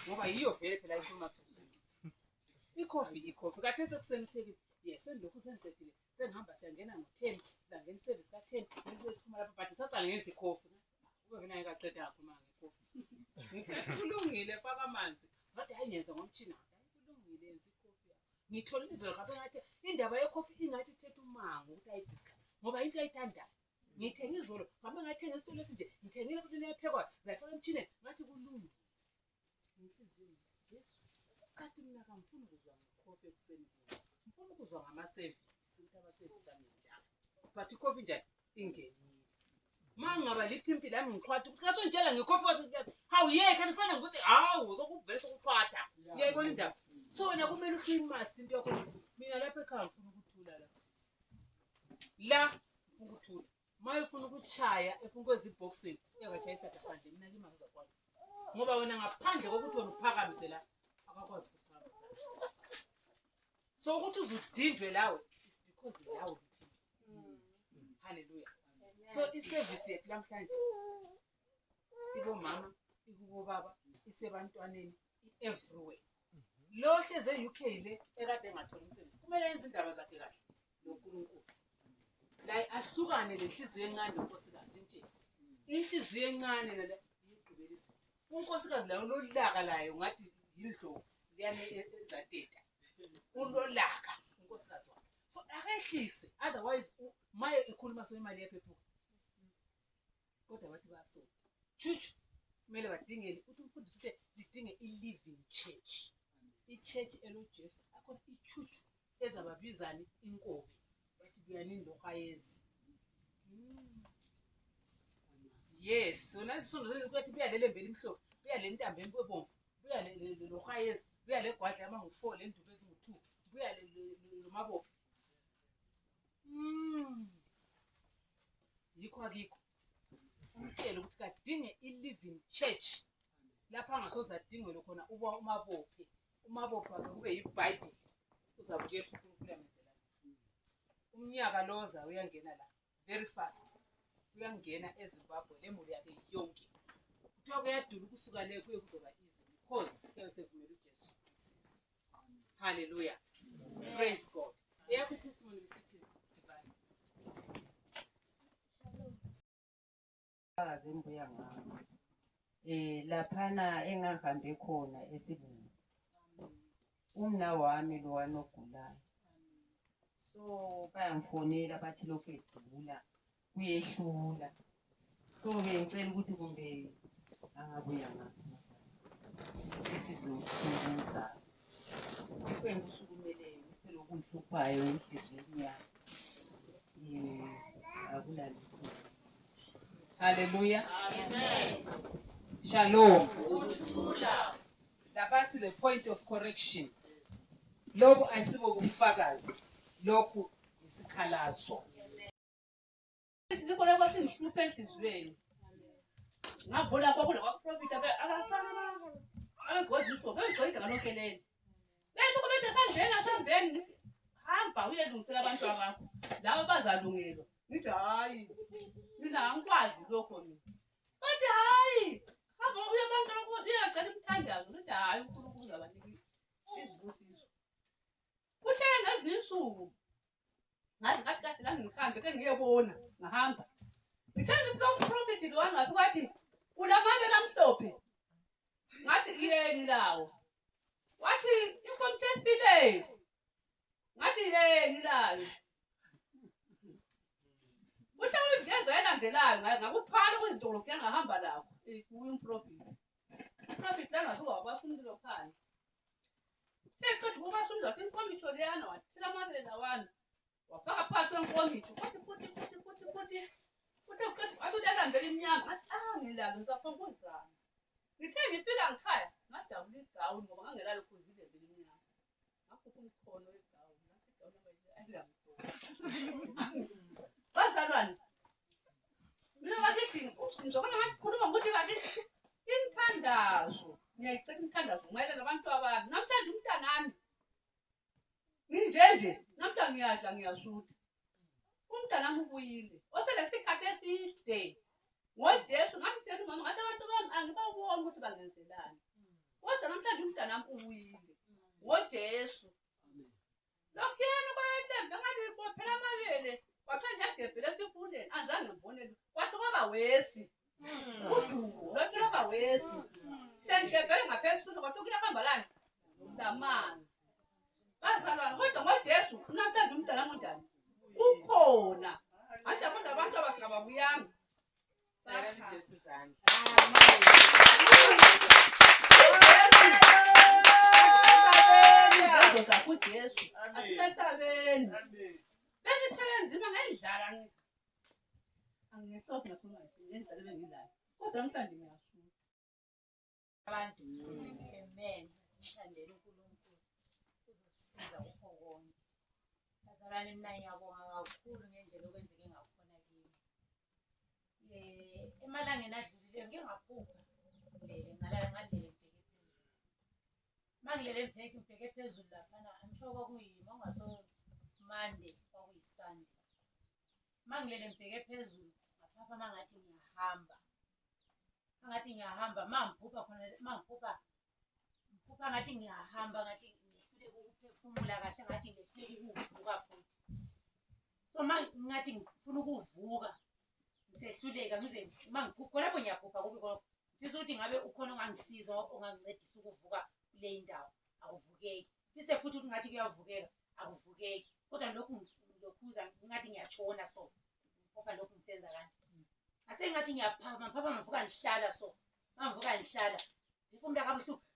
Ngoba yiyo vele phela ikhuluma sokuzwe. Ikofi kathi sekusengithekile. Yes, sendilokhu sengiqedile. Sengihamba siyangena ngo10, sizangena iservice ka10, bese siphuma lapha but saqala ngenza ikhofi. Ube mina ngikaqeda ngakhuluma ngekhofi. Kulungile faka amanzi. Kodwa hayi ngenza ngomtshina. Kulungile yenza ikhofi yakho. Ngithola izolo ngabe ngathi indaba yekhofi ingathi ithethe umango ukuthi ayidiscuss. Ngoba into ayithandayo. Ngithenga izolo, ngabe ngathenga isitolo esinje, ngithengile futhi nephekwa, zayifaka emtshineni, ngathi kulungile. Ngihliziyo Yesu. Kathi mina kamfuni ukuzwa ngekhofi ekuseni. Ngifuna ukuzwa ngama-service, ukuthi ama-service ami njani. But ikhofi njani ingenile. Mangaba liphimpi lami ngiqhwatha, kasonjela ngekhofi kwathi hawu yekho anifana ukuthi hawu sokuvele sokuqhwatha. Uyayibona indaba. So wena kumele uqimast into yakho ukuthi mina lapha ekhaya ngifuna ukuthula la. La ukuthula. Maye ufuna ukuchaya efuna ukwenza iboxing, uyakachayisa phandle mina kimi akuzakwazi. Ngoba wena ngaphandle kokuthi wena uphakamise la akakwazi ukuphakamisa. So ukuthi uzudindwe lawe is because lawe. Hallelujah. So iservice yethu namhlanje ibo mama, ikubo baba, isebantwaneni, everywhere. Lo hleze eUK le ekade engatholi umsebenzi. Kumele yenze indaba zakhe kahle noNkulunkulu. La ahlukane lenhliziyo encane nonkosikazi nje. Inhliziyo encane la igqibelisa. Unkosikazi layo lolaka layo ngathi yindlovu liyane ezateta. Ulolaka unkosikazi wakhe. So akehlise otherwise maye ikhuluma semali yephephuka. Kodwa bathi baso. Chuchu kumele badingele ukuthi umfundisi uthe lidinge i-living church. I-church eloJesu akhona ichuchu ezababizana inkobe. Bathi buyanini lokhayezi. Yes, so nasisondo ukuthi buya lele mbele imhlophe, buya le ntambo empobomvu, buya le lokhayezi, buya le gwadla amangu4 le nduku ezingu2, buya lo mabopho. Yikho akikho. Umtshele ukuthi kadinge i-living church. Lapha angasoze adingwe khona uba umabophe. Umabopho akhe kube yiBhayibheli. Uzabuketha uNkulunkulu amenzela. Umnyaka loza uyangena la very fast. Uyangena eZimbabwe lemuli yakhe yonke. Kuthiwa kuyadula ukusuka le kuye kuzoba easy because uyasevumela uJesu umsisi. Hallelujah. Praise God. Eyakho testimony bisithi sibani. Azembuya ngami. Laphana engahambe khona esibungu. Umna wami lo wanogulayo. So bayangifonela bathi lokho edlula kuyehlula. So ngicela ukuthi kumbe angabuya ngapha. Isizokusiza. Kwengusukumeleyo lokuhluphayo enhliziyweni yami. Akulali. Hallelujah. Amen. Shalom. Ukuthula. That's the point of correction. lokhu ayisibo bufakazi, lokhu isikhalazo. Sikole kwathi ngihluphe enhliziyweni. Ngavula kwakule kwaprofita abegoziswa begcwele ngalonke leli. Lento kube esambeni hamba uyelungisela abantu abakho. Labo bazalungelwa. Ngithi hayi. Mina angikwazi lokho mina. Bathi hayi. Hamba uye abantu uyacela umthandazo. Ngithi hayi uNkulunkulu uzabanika izibusiso. Kuhlele ngezinye insuku. Ngathi kahle la ngihambe ke ngiyebona ngahamba. Ngithe ngifika umprofeti lo wangathi kwathi ulamane lamhlophe. Ngathi yini lawo. Wathi inkomthempile. Ngathi ngilayo. Uhlawula imjeza elandelayo ngakuphala kwezintolo ke ngahamba lapho. Kuyi umprofeti. Umprofeti lana kuba abafundile phansi. Eqedwe kubafundile wathi inkomisho leyana wathela amabele lawana. Wafaka phakathi kwenkomithi futhi abulandela iminyama athi ngilalo ngisafuna ukuzama. Ngithe ngifika ngikhaya ngadabula igawuni ngoba ngangelalo phuzile vele iminyama. Ngakhupha umkhono wegawuni bazalwane. Mina bakithi ngizobona ngakhuluma ukuthi bakithi inthandazo. Ngiyayicela inthandazo mayelana nabantu abantu. Namhlanje umntanami nginjenje namhlanje ngiyadla ngiyasutha. Umntanami ubuyile. Osele isikhathi eside. ngoJesu ngamtshela umama ngathi abantu bami angibaboni ukuthi bangenzelani. Kodwa namhlanje umntanami ubuyile. ngoJesu. Lokuyena kwayetembe ngathi bophela amabele. Kwathiwa ngiyagebhela esifundeni azange ngibone. Kwathi kwaba wesi. Usuku lokho kwaba wesi. Sengebhele ngaphezulu kwathi kuyahamba lana lamanzi. Bazalwane kodwa ngoJesu namhlanje umntanami unjani? Ukhona. Manje abantu abahlaba buyami. Sayani Jesu izandla. kuJesu. Asibesabeni. Bengithwele nzima ngendlala ngithi. Angisoke ngafuna ngenzele bengidlala. Kodwa namhlanje ngiyasuka. Abantu. Amen. Sithandele uNkulunkulu. Uzosisiza ukho konke. Bazalwane mina ngiyabonga kakhulu ngendlela okwenzeke ngakhona kimi. Emalangeni adlulileyo ngingaphupha ngilele ngalala ngalele ngibheke phezulu. Mangilele ngibheke phezulu laphana angisho kwakuyima ungaso Monday kwakuyiSunday. Mangilele ngibheke phezulu ngaphapha mangathi ngiyahamba. Angathi ngiyahamba mangiphupha khona mangiphupha ngathi ngiyahamba ngathi ngihlule ukuphefumula kahle ngathi ngihlule ukuvuka futhi. So ngathi ngifuna ukuvuka ngisehluleka ngize mangiphupha lapho ngiyaphupha kube konke. Ngifisa ukuthi ngabe ukhona ongangisiza ongangincedisa ukuvuka kule indawo akuvukeki. Ngifise futhi ukuthi ngathi kuyavukeka akuvukeki. Kodwa lokhu ngilokhuza ngathi ngiyatshona so. Ngoba lokhu ngisenza kanje. Asengathi ngiyaphapha ngivuka ngihlala so. Mangivuka ngihlala. Ngifunda kabuhlungu.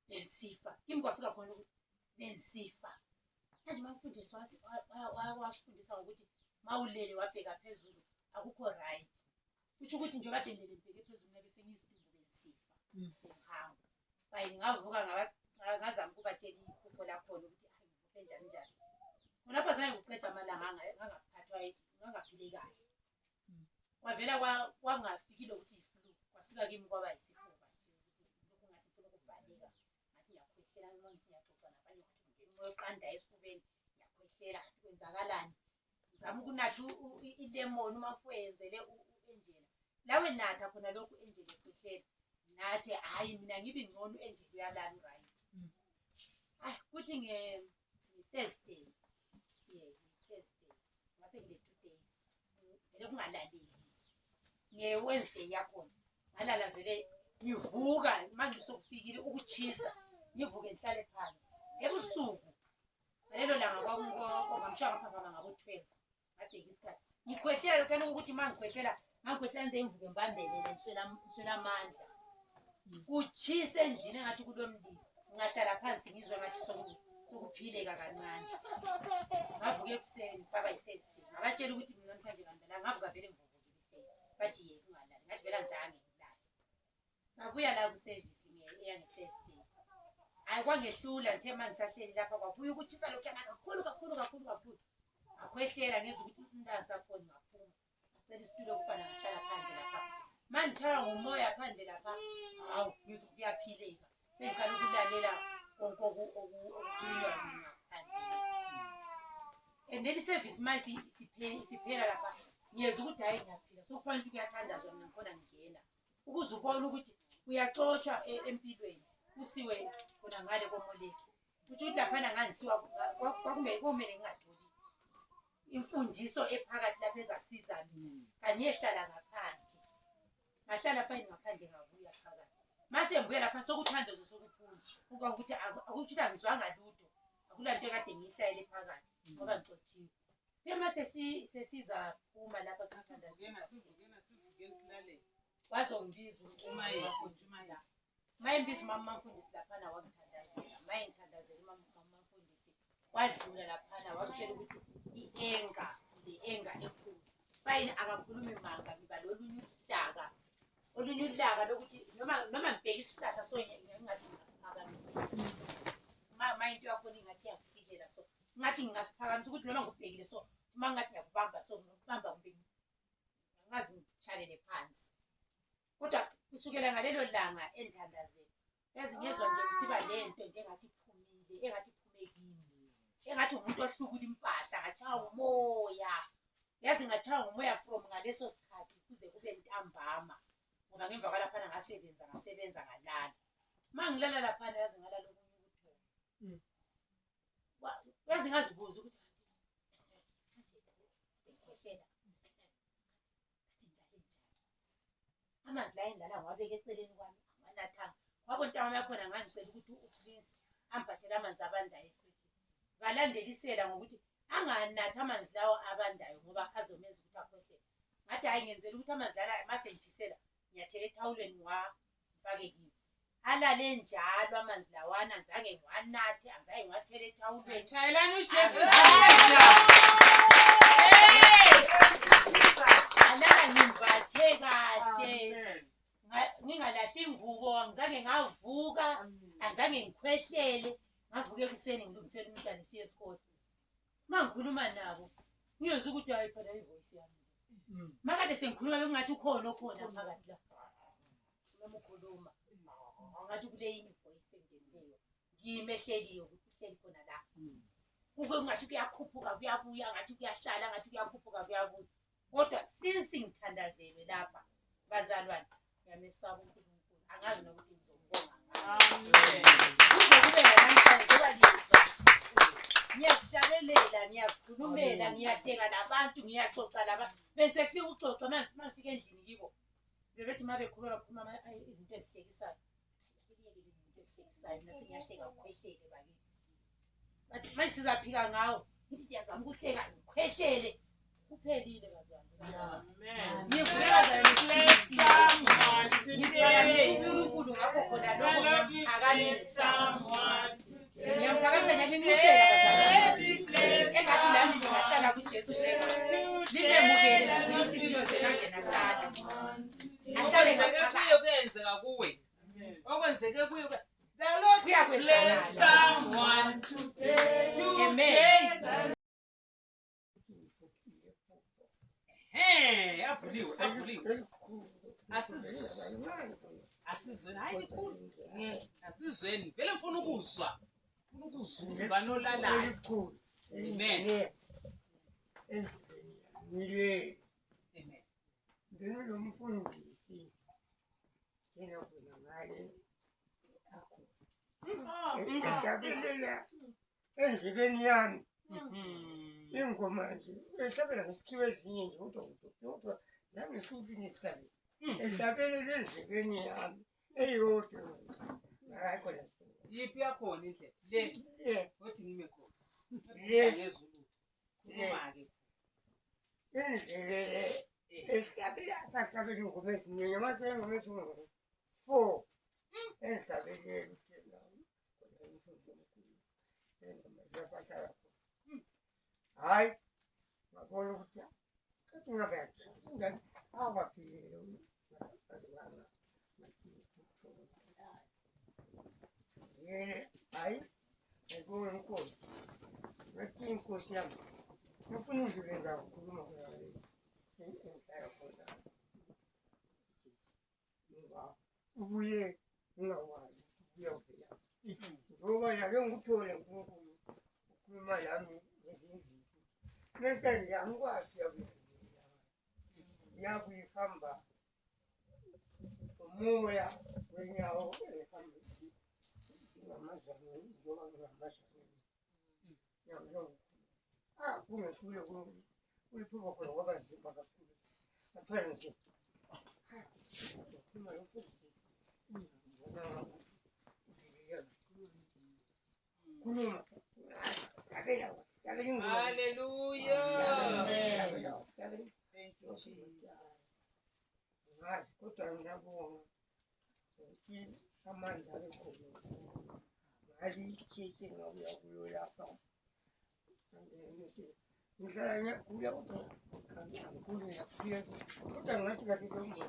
Bensifa. Kimi kwafika khona ukuthi bensifa. Manje mangifundiswa wasifundisa ukuthi mawulele wabheka phezulu akukho right. Kusho ukuthi nje kade ngilele ngibheke phezulu ngabe sengisidumbu bensifa. Ngihamba. Bayi ngavuka ngazama ukubatshela iphupho lakho ukuthi hayi ngivuke njani. Lapha zange uqeda amalanga ngangaphathwa ngangaphile kahle. Kwavela kwangafikile ukuthi iflu. Kwafika kimi kwaba yisifuba nje ukuthi lokhu ngathi ufuna ukuvaleka. Ngathi ngiyakhwehlela noma ngithi ngiyaxoxa nabanye ukuthi ngene umoya oqanda esifubeni ngiyakhwehlela kwenzakalani. Ngizama ukunatha ilemon uma ufuyenzele uenjela. Lawe natha khona lokhu enjele ekhwehlela. Nathi hayi mina ngibi ngcono enjele uyalala right. Kuthi nge-Thursday. Thursday. Ngase ngile 2 days. Vele kungalaleki. Nge-Wednesday yakhona. Ngalala vele ngivuka manje sokufikile ukuchisa. Ngivuke ngihlale phansi. Ebusuku. Ngalelo langa kwakungamshaya ngapha ngabo 12. Ngabheka isikhathi. Ngikhwehlela kana ukuthi mangikhwehlela ngize ngivuke mbambele ngishela amandla. Kuchise endlini engathi kulomlilo. Ngahlala phansi ngizwe ngathi sokuphileka kancane. Ngavuka ekuseni baba iThursday. Ngabatshela ukuthi mina namhlanje ngandala ngavuka vele ngivukile iThursday. Bathi yeke ungalali. Ngathi vele angizange ngilale. Sabuya la ku service ngeya ngeThursday. Hayi kwangehlula nje manje sahleli lapha kwabuya ukutshisa lokhana kakhulu. Akhwehlela ngizwe ukuthi umntana sakhona ngaphuma. Ngicela isitulo kufana ngahlala phandle lapha. Manje ngitshaywa ngumoya phandle lapha. Hawu ngizwe kuyaphileka. Sengikhala ukulalela konke okukhulunywa ngaphandle. And then service manje siphela lapha. Ngiyezwa ukuthi hayi ngiyaphila. Sokufanele ukuthi kuyathandazwa mina ngikhona ngingena. Ukuze ubone ukuthi uyaxotsha empilweni. Usiwe khona ngale komoleki. Ukuthi laphana ngangisiwa kwakumele ngingatholi imfundiso ephakathi lapha ezasiza mina. Kangiyehlala ngaphandle. Ngahlala fine ngaphandle ngabuya phakathi. Mase ngibuya lapha sokuthandazo sokuphuma. Ukuthi akuthi angizwanga lutho. Akulanto ekade ngihlayele phakathi ngoba ngixotshiwe. Semase sesiza phuma lapha sokuthandazo. Sivukeni silalele. Wazongibiza uMaye. Mayimbiza umama mfundisi laphana wangithandazela. Maye ngithandazela umama mfundisi. Wadlula laphana wakutshela ukuthi i-enga enkulu. Fine akakhulumi manga ngiba olunye udlaka lokuthi noma ngibheka isihlahla so ngingathi ngasiphakamisa. Maye into yakhona ingathi yakufikela so. Ngathi ngingasiphakamisa ukuthi noma ngibhekile so uma ngathi ngiyakubamba so ngikubamba kumbe ngazi ngitshalele phansi. Kodwa kusukela ngalelo langa endithandazela. Yazi ngiyezwa nje usiba lento njengathi iphumile, engathi iphume kimi. Engathi umuntu ohlukula impahla ngachawa umoya. Yazi ngachawa umoya from ngaleso sikhathi kuze kube ntambama. Ngoba ngemva kwalaphana ngasebenza ngalala. Mangilala laphana yazi ngalala okunye ukuthola. Yazi ngazibuza ukuthi amanzi la endlala ngiwabeka eceleni kwami anganathanga. Wabona ntambama yakhona ngangicela ukuthi uprince amphathele amanzi abandayo efrijini. Balandelisela ngokuthi anganathi amanzi lawo abandayo ngoba azomenza ukuthi akhwehlele. Ngathi hayi ngenzela ukuthi amanzi lana mase ngitshisela ngiyathela ethawuleni ngifake kiwo. Alale njalo amanzi lawana ngizange ngiwanathe azange ngiwathele ethawuleni. Chayelani uJesu. Alala ngimbathe kahle. Ngingalahli ingubo angizange ngavuka azange ngikhwehlele. Ngavuka ekuseni ngilungisela umntana siye esikole. Mangikhuluma nabo ngiyozwa ukuthi hayi phela ivoice yami. Makade sengikhuluma bekungathi ukhona phakathi la. Noma ukhuluma. Ngathi kule yini ivoice engenileyo. Ngimehleliyo ukuthi uhleli khona la. Kuke ngathi kuyakhuphuka kuyabuya ngathi kuyahlala ngathi kuyakhuphuka kuyabuya. Kodwa since ngithandazelwe lapha bazalwane ngiyamesaba uNkulunkulu. Angazi nokuthi ngizobonga ngani. Amen. Kube namhlanje ngoba lizwa. Ngiyasihlabelela, ngiyakhulumela, ngiyahleka nabantu, ngiyaxoxa labantu. Bese fika uxoxa manje endlini kibo. Bebethi mabe khuluma izinto ezihlekisayo. Ngiyekele izinto ezihlekisayo mina sengiyahleka ukukhwehlele bakithi. Bathi manje sizaphika ngawo. Ngithi ngiyazama ukuhleka ngikhwehlele. Kuphelile bazalwane. Amen. Ngivuleka Bless someone today. uNkulunkulu ngakho khona lokho ngiyaphakamisa. Someone today. Ngiyaphakamisa ngiyalinisela bazalwane. Bless Engathi lami ndingahlala kuJesu njenga. Libemukele inhliziyo zenangena kahle. Ahlale kuye kuyenzeka kuwe. Okwenzeke kuye the Lord bless someone today. Amen. Avuliwe. Asizweni hayi likhulu. Asizweni vele ngifuna ukuzwa. Banolalayo. Amen. Amen. Amen. Ngeno lo mfundisi yena kuna ngale akho. Ehlabelela endlebeni yami. Ingoma nje ehlabela ngesikhiwe ezinye nje kodwa nangehluphi nesihlabe. Ehlabelela endlebeni yami eyodwa. Hayi khona. Yipi yakhona indlela? Le. Othi ngime khona. Le ngezulu. Khuluma ke. Endlebele ehlabela sahlabela ingoma ezinye mase ingoma ezinye. 4 ehlabela uthela. Kodwa imfundo omkhulu. Engoma yaphatha. Hayi ngabona ukuthi kathi ngabe ngingani awaphile bazwana hayi ngikubona inkosi ngathi inkosi yami ngifuna indlela engakhuluma ngayo engihlala khona ubuye ngingakwazi ukuyovela ngoba yake ngikuthole uNkulunkulu ukhuluma yami ngezinto nesikhathi angikwazi yakuyihamba umoya wenyawo ehamba ngamazaneni njengoba ngingamazaneni kungethule kuliphuba khona kwaba nzima kakhulu ngathwala nje ukhuluma lofuthi khuluma Hallelujah. Thank you, Jesus. ngazi kodwa ngiyabonga ukuthi amandla akhona ngalitshithe ngabuya kuyo lapha ngihlala ngiyakhula kodwa angikhuli ngaphila kodwa ngathi kathi lombono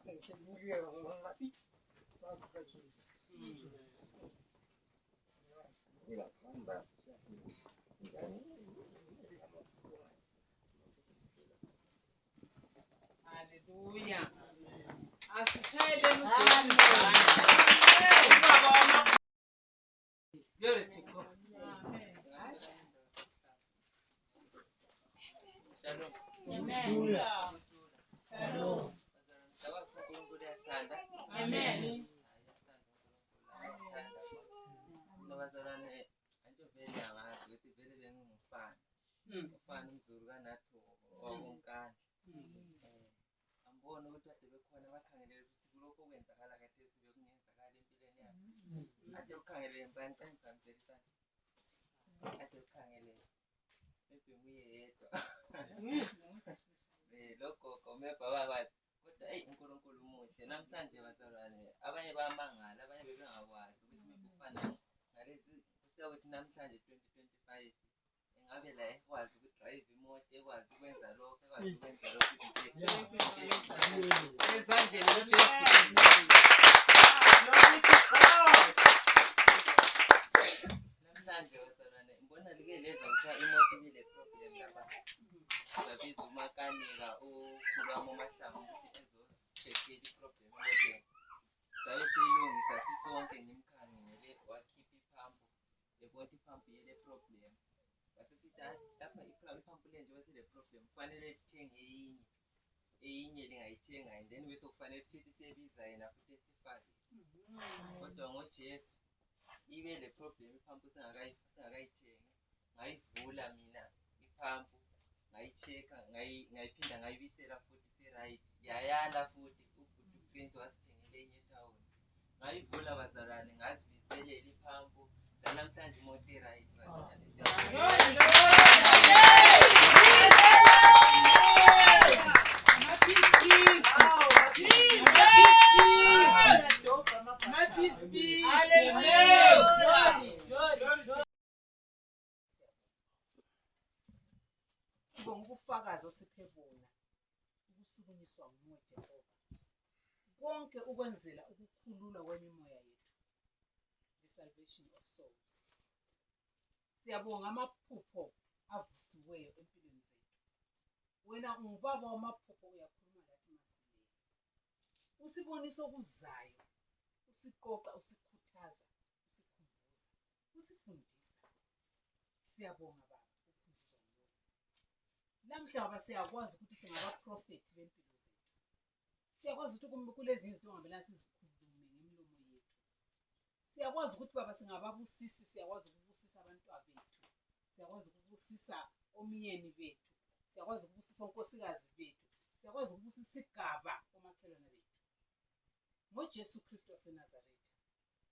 sengibuyeka ngoba ngathi bakukathile uyakhamba Hallelujah. Asitshayeleni uJesu isandla. Ubaba wama Glory to God. Shalom. Amen. Shalom. Amen. Nabazalwane anjovele angazi ukuthi vele bengingumfana. Umfana umzulu kanatho owomkani. Ambona ukuthi kade bekhona bakhangelele ukuthi kulokho okwenzakala kade bekungenzakala empilweni yakhe. Kade ukhangelele mbani kangiqhamzelisana. Kade ukhangelele nguye yedwa. Logogo mebaba kwathi kodwa uNkulunkulu umuhle namhlanje bazalwane abanye bayamangala abanye bebengakwazi ukuthi mebufana ngalezi kuseyokuthi namhlanje 2025 engabe la ekwazi ukudrive imoto ekwazi ukwenza lokho ekwazi ukwenza lokho ezandleni uJesu. namhlanje bazalwane ngibona like leza kuthiwa imoto ibile problem lapha babiza umakanika ukhulwamo mahlangu ukuthi ezocheckela iproblem emotweni sabe siyilungisa sisonke ngimkhangele wakhipha iphampu yebona iphampu yele problem wasesithi lapha iphampu lenje wesile problem kufanele lithenge eyinye lingayithenga and then bese kufanele sithi siyebiza yena futhi esifake kodwa ngoJesu ibe le problem iphampu singakayithengi ngayivula mina iphampu ngayichecka ngayiphinda ngayibisela futhi se-right yayala futhi ubhuti Prince wasithengele enye town ngayivula bazalwane ngazibiselela iphampu namhlanje imoto e-right bazalwane ubufakazi osiphe bona ukusukunyiswa nguwe Jehova konke ukwenzela ukukhulula kwemimoya yethu the salvation of souls. Siyabonga amaphupho avusiweyo empilweni zethu. Wena ungubaba wamaphupho uyakhuluma lathi masileyo usibonisa okuzayo usiqoqa usikhuthaza usikhumbuza usifundisa. Siyabonga baba namhlanje siyakwazi ukuthi singabaprofethi bempilo zethu. Siyakwazi ukuthi kulezi izinto ongabelana sizikhulume ngemilomo yethu. Siyakwazi ukuthi baba singababusisi, siyakwazi ukubusisa abantwana bethu. Siyakwazi ukubusisa omyeni bethu. Siyakwazi ukubusisa onkosikazi bethu. Siyakwazi ukubusisa isigaba komakhelwane bethu. NgoJesu Kristu waseNazaretha.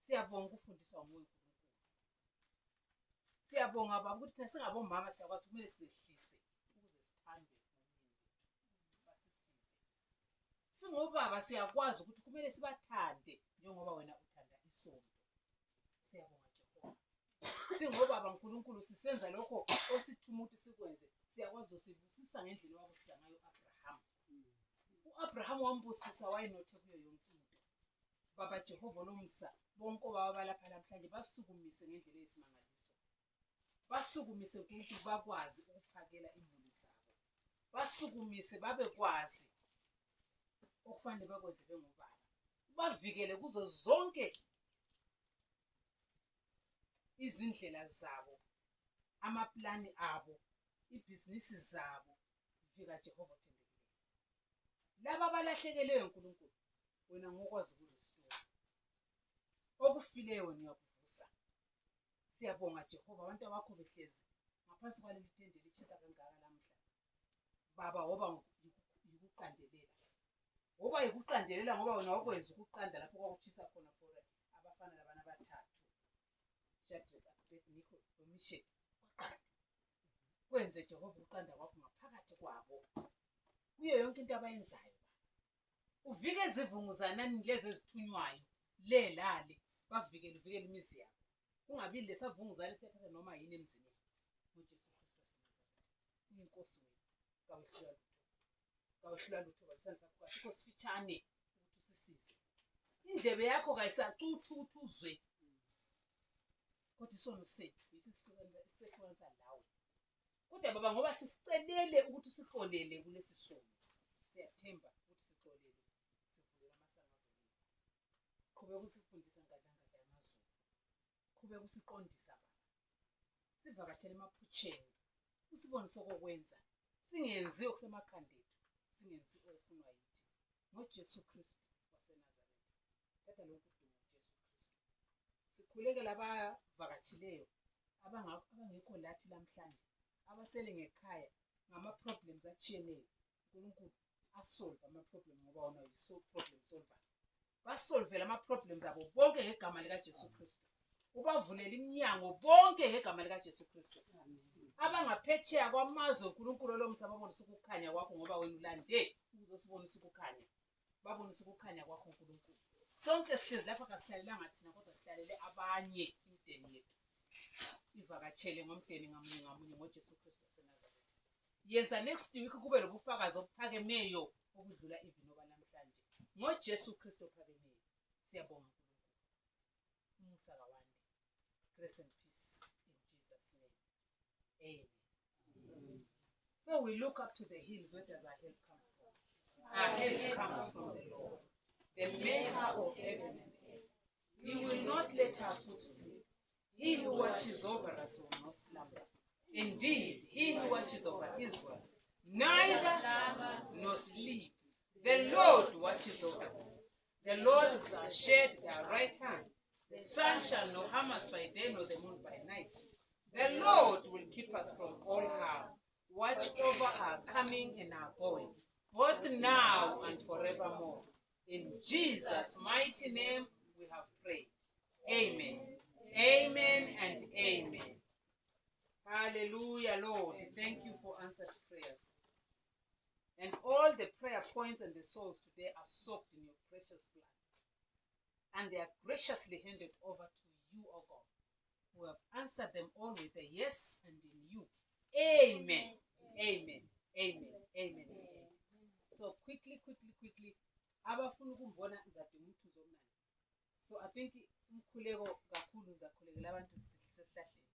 Siyabonga ukufundiswa nguwe uNkulunkulu. Siyabonga baba ukuthi singabomama siyakwazi kumele sizehlise. Singobaba siyakwazi ukuthi kumele sibathande njengoba wena uthanda isonto. Siyabonga Jehova. Singobaba uNkulunkulu sisenza lokho osithuma ukuthi sikwenze. Siyakwazi usibusisa ngendlela owabusisa ngayo uAbraham. uAbraham wambusisa wayenothe kuyo yonke into. Baba Jehova lomsa bonke obaba balapha namhlanje basukumise ngendlela eyisimangaliso. Basukumise uNkulunkulu bakwazi ukuphakela imuli zabo. Basukumise babekwazi okufanele bakwenze bengobaba. Bavikele kuzo zonke izindlela zabo, amaplani abo, ibhizinisi zabo. Vika Jehova othendekileyo. Laba balahlekeleyo uNkulunkulu, wena ngokwazi ukurestore. Okufileyo niyakuvusa. Siyabonga Jehova, abantu bakho behlezi ngaphansi kwaleli tende lichisa kangaka namhla. Baba ngoba yikuqandelela. Ngoba yikuqandelela ngoba wena wakwenza ukuqanda lapho kwakuchisa khona for abafana labana abathathu. Shadrach, Abednego, noMeshach. Waqanda. Kwenze Jehova uqanda kwakho ngaphakathi kwabo. Kuyo yonke into abayenzayo. Uvike izivunguzanani lezi ezithunywayo, lelale, bavikele imizi yabo. Kungabi lesavunguzane sethatha noma yini emzini yabo. UJesu Kristu waseNazaretha. Uyinkosi wethu. Kawehlula lutho balisana sakho asikho sifitshane ukuthi usisize. Indlebe yakho kayisacuthuthuzwe. Kodwa isono sethu isihlukanisa lawe. Kodwa baba ngoba sisicelele ukuthi usihlolele kulesi sono. Siyathemba ukuthi sixolele. Sivulela amasango avulile. Qhubeka usifundisa ngadlanga yamazulu. Qhubeka usiqondisa baba. Sivakatshele emaphutsheni. Usibonise okokwenza. Singenzi okusemakhandeni. Singenzi okufunwa yithi. NgoJesu Kristu waseNazaretha. Kodwa lokhu dumo uJesu Kristu. Sikhuleke labavakatshileyo abangekho lathi namhlanje. Abasele ngekhaya ngama-problems atshiyeneyo. uNkulunkulu asolve ama-problem ngoba wona yi-problem solver. Basolve lama-problems abo bonke ngegama likaJesu Kristu. Ubavulele iminyango bonke ngegama likaJesu Kristu. Abangaphetsheya kwamazwe uNkulunkulu lomhlaba babonise ukukhanya kwakho ngoba wena ulande uzosibonisa ukukhanya. Babonise ukukhanya kwakho uNkulunkulu. Sonke sihlezi lapha kasihlalelanga thina kodwa sihlalele abanye imideni yethu. Ivakatshele ngomdeni ngamunye ngoJesu Kristu waseNazaretha. Yenza next week kube lobufakazi obuphakemeyo obudlula ivinoba namhlanje. NgoJesu Kristu ophakemeyo. Siyabonga uNkulunkulu. Umusa kawande. Grace and peace in Jesus' name. Amen. So we look up to the hills. Where does our help come from? Our help comes from the Lord, the maker of heaven and earth. He will not let our foot slip. He who watches over us will not slumber. Indeed, he who watches over Israel neither slumber nor sleep. The Lord watches over us. The Lord is our shade, our right hand. The sun shall not harm us by day, nor the moon by night. The Lord will keep us from all harm. Watch over our coming and our going, both now and forevermore. In Jesus' mighty name we have prayed. Amen. Amen and amen. Hallelujah, Lord. Thank you for answered prayers. And all the prayer points and the souls today are soaked in your precious blood. And they are graciously handed over to you, O God, who have answered them all with a yes and in you. Amen. Amen. Amen. Amen. Amen. So quickly. Abafuna ukumbona ngizadinga umthuzo omnandi. So I think umkhuleko kakhulu ngizakhulekela abantu sesihlahleni.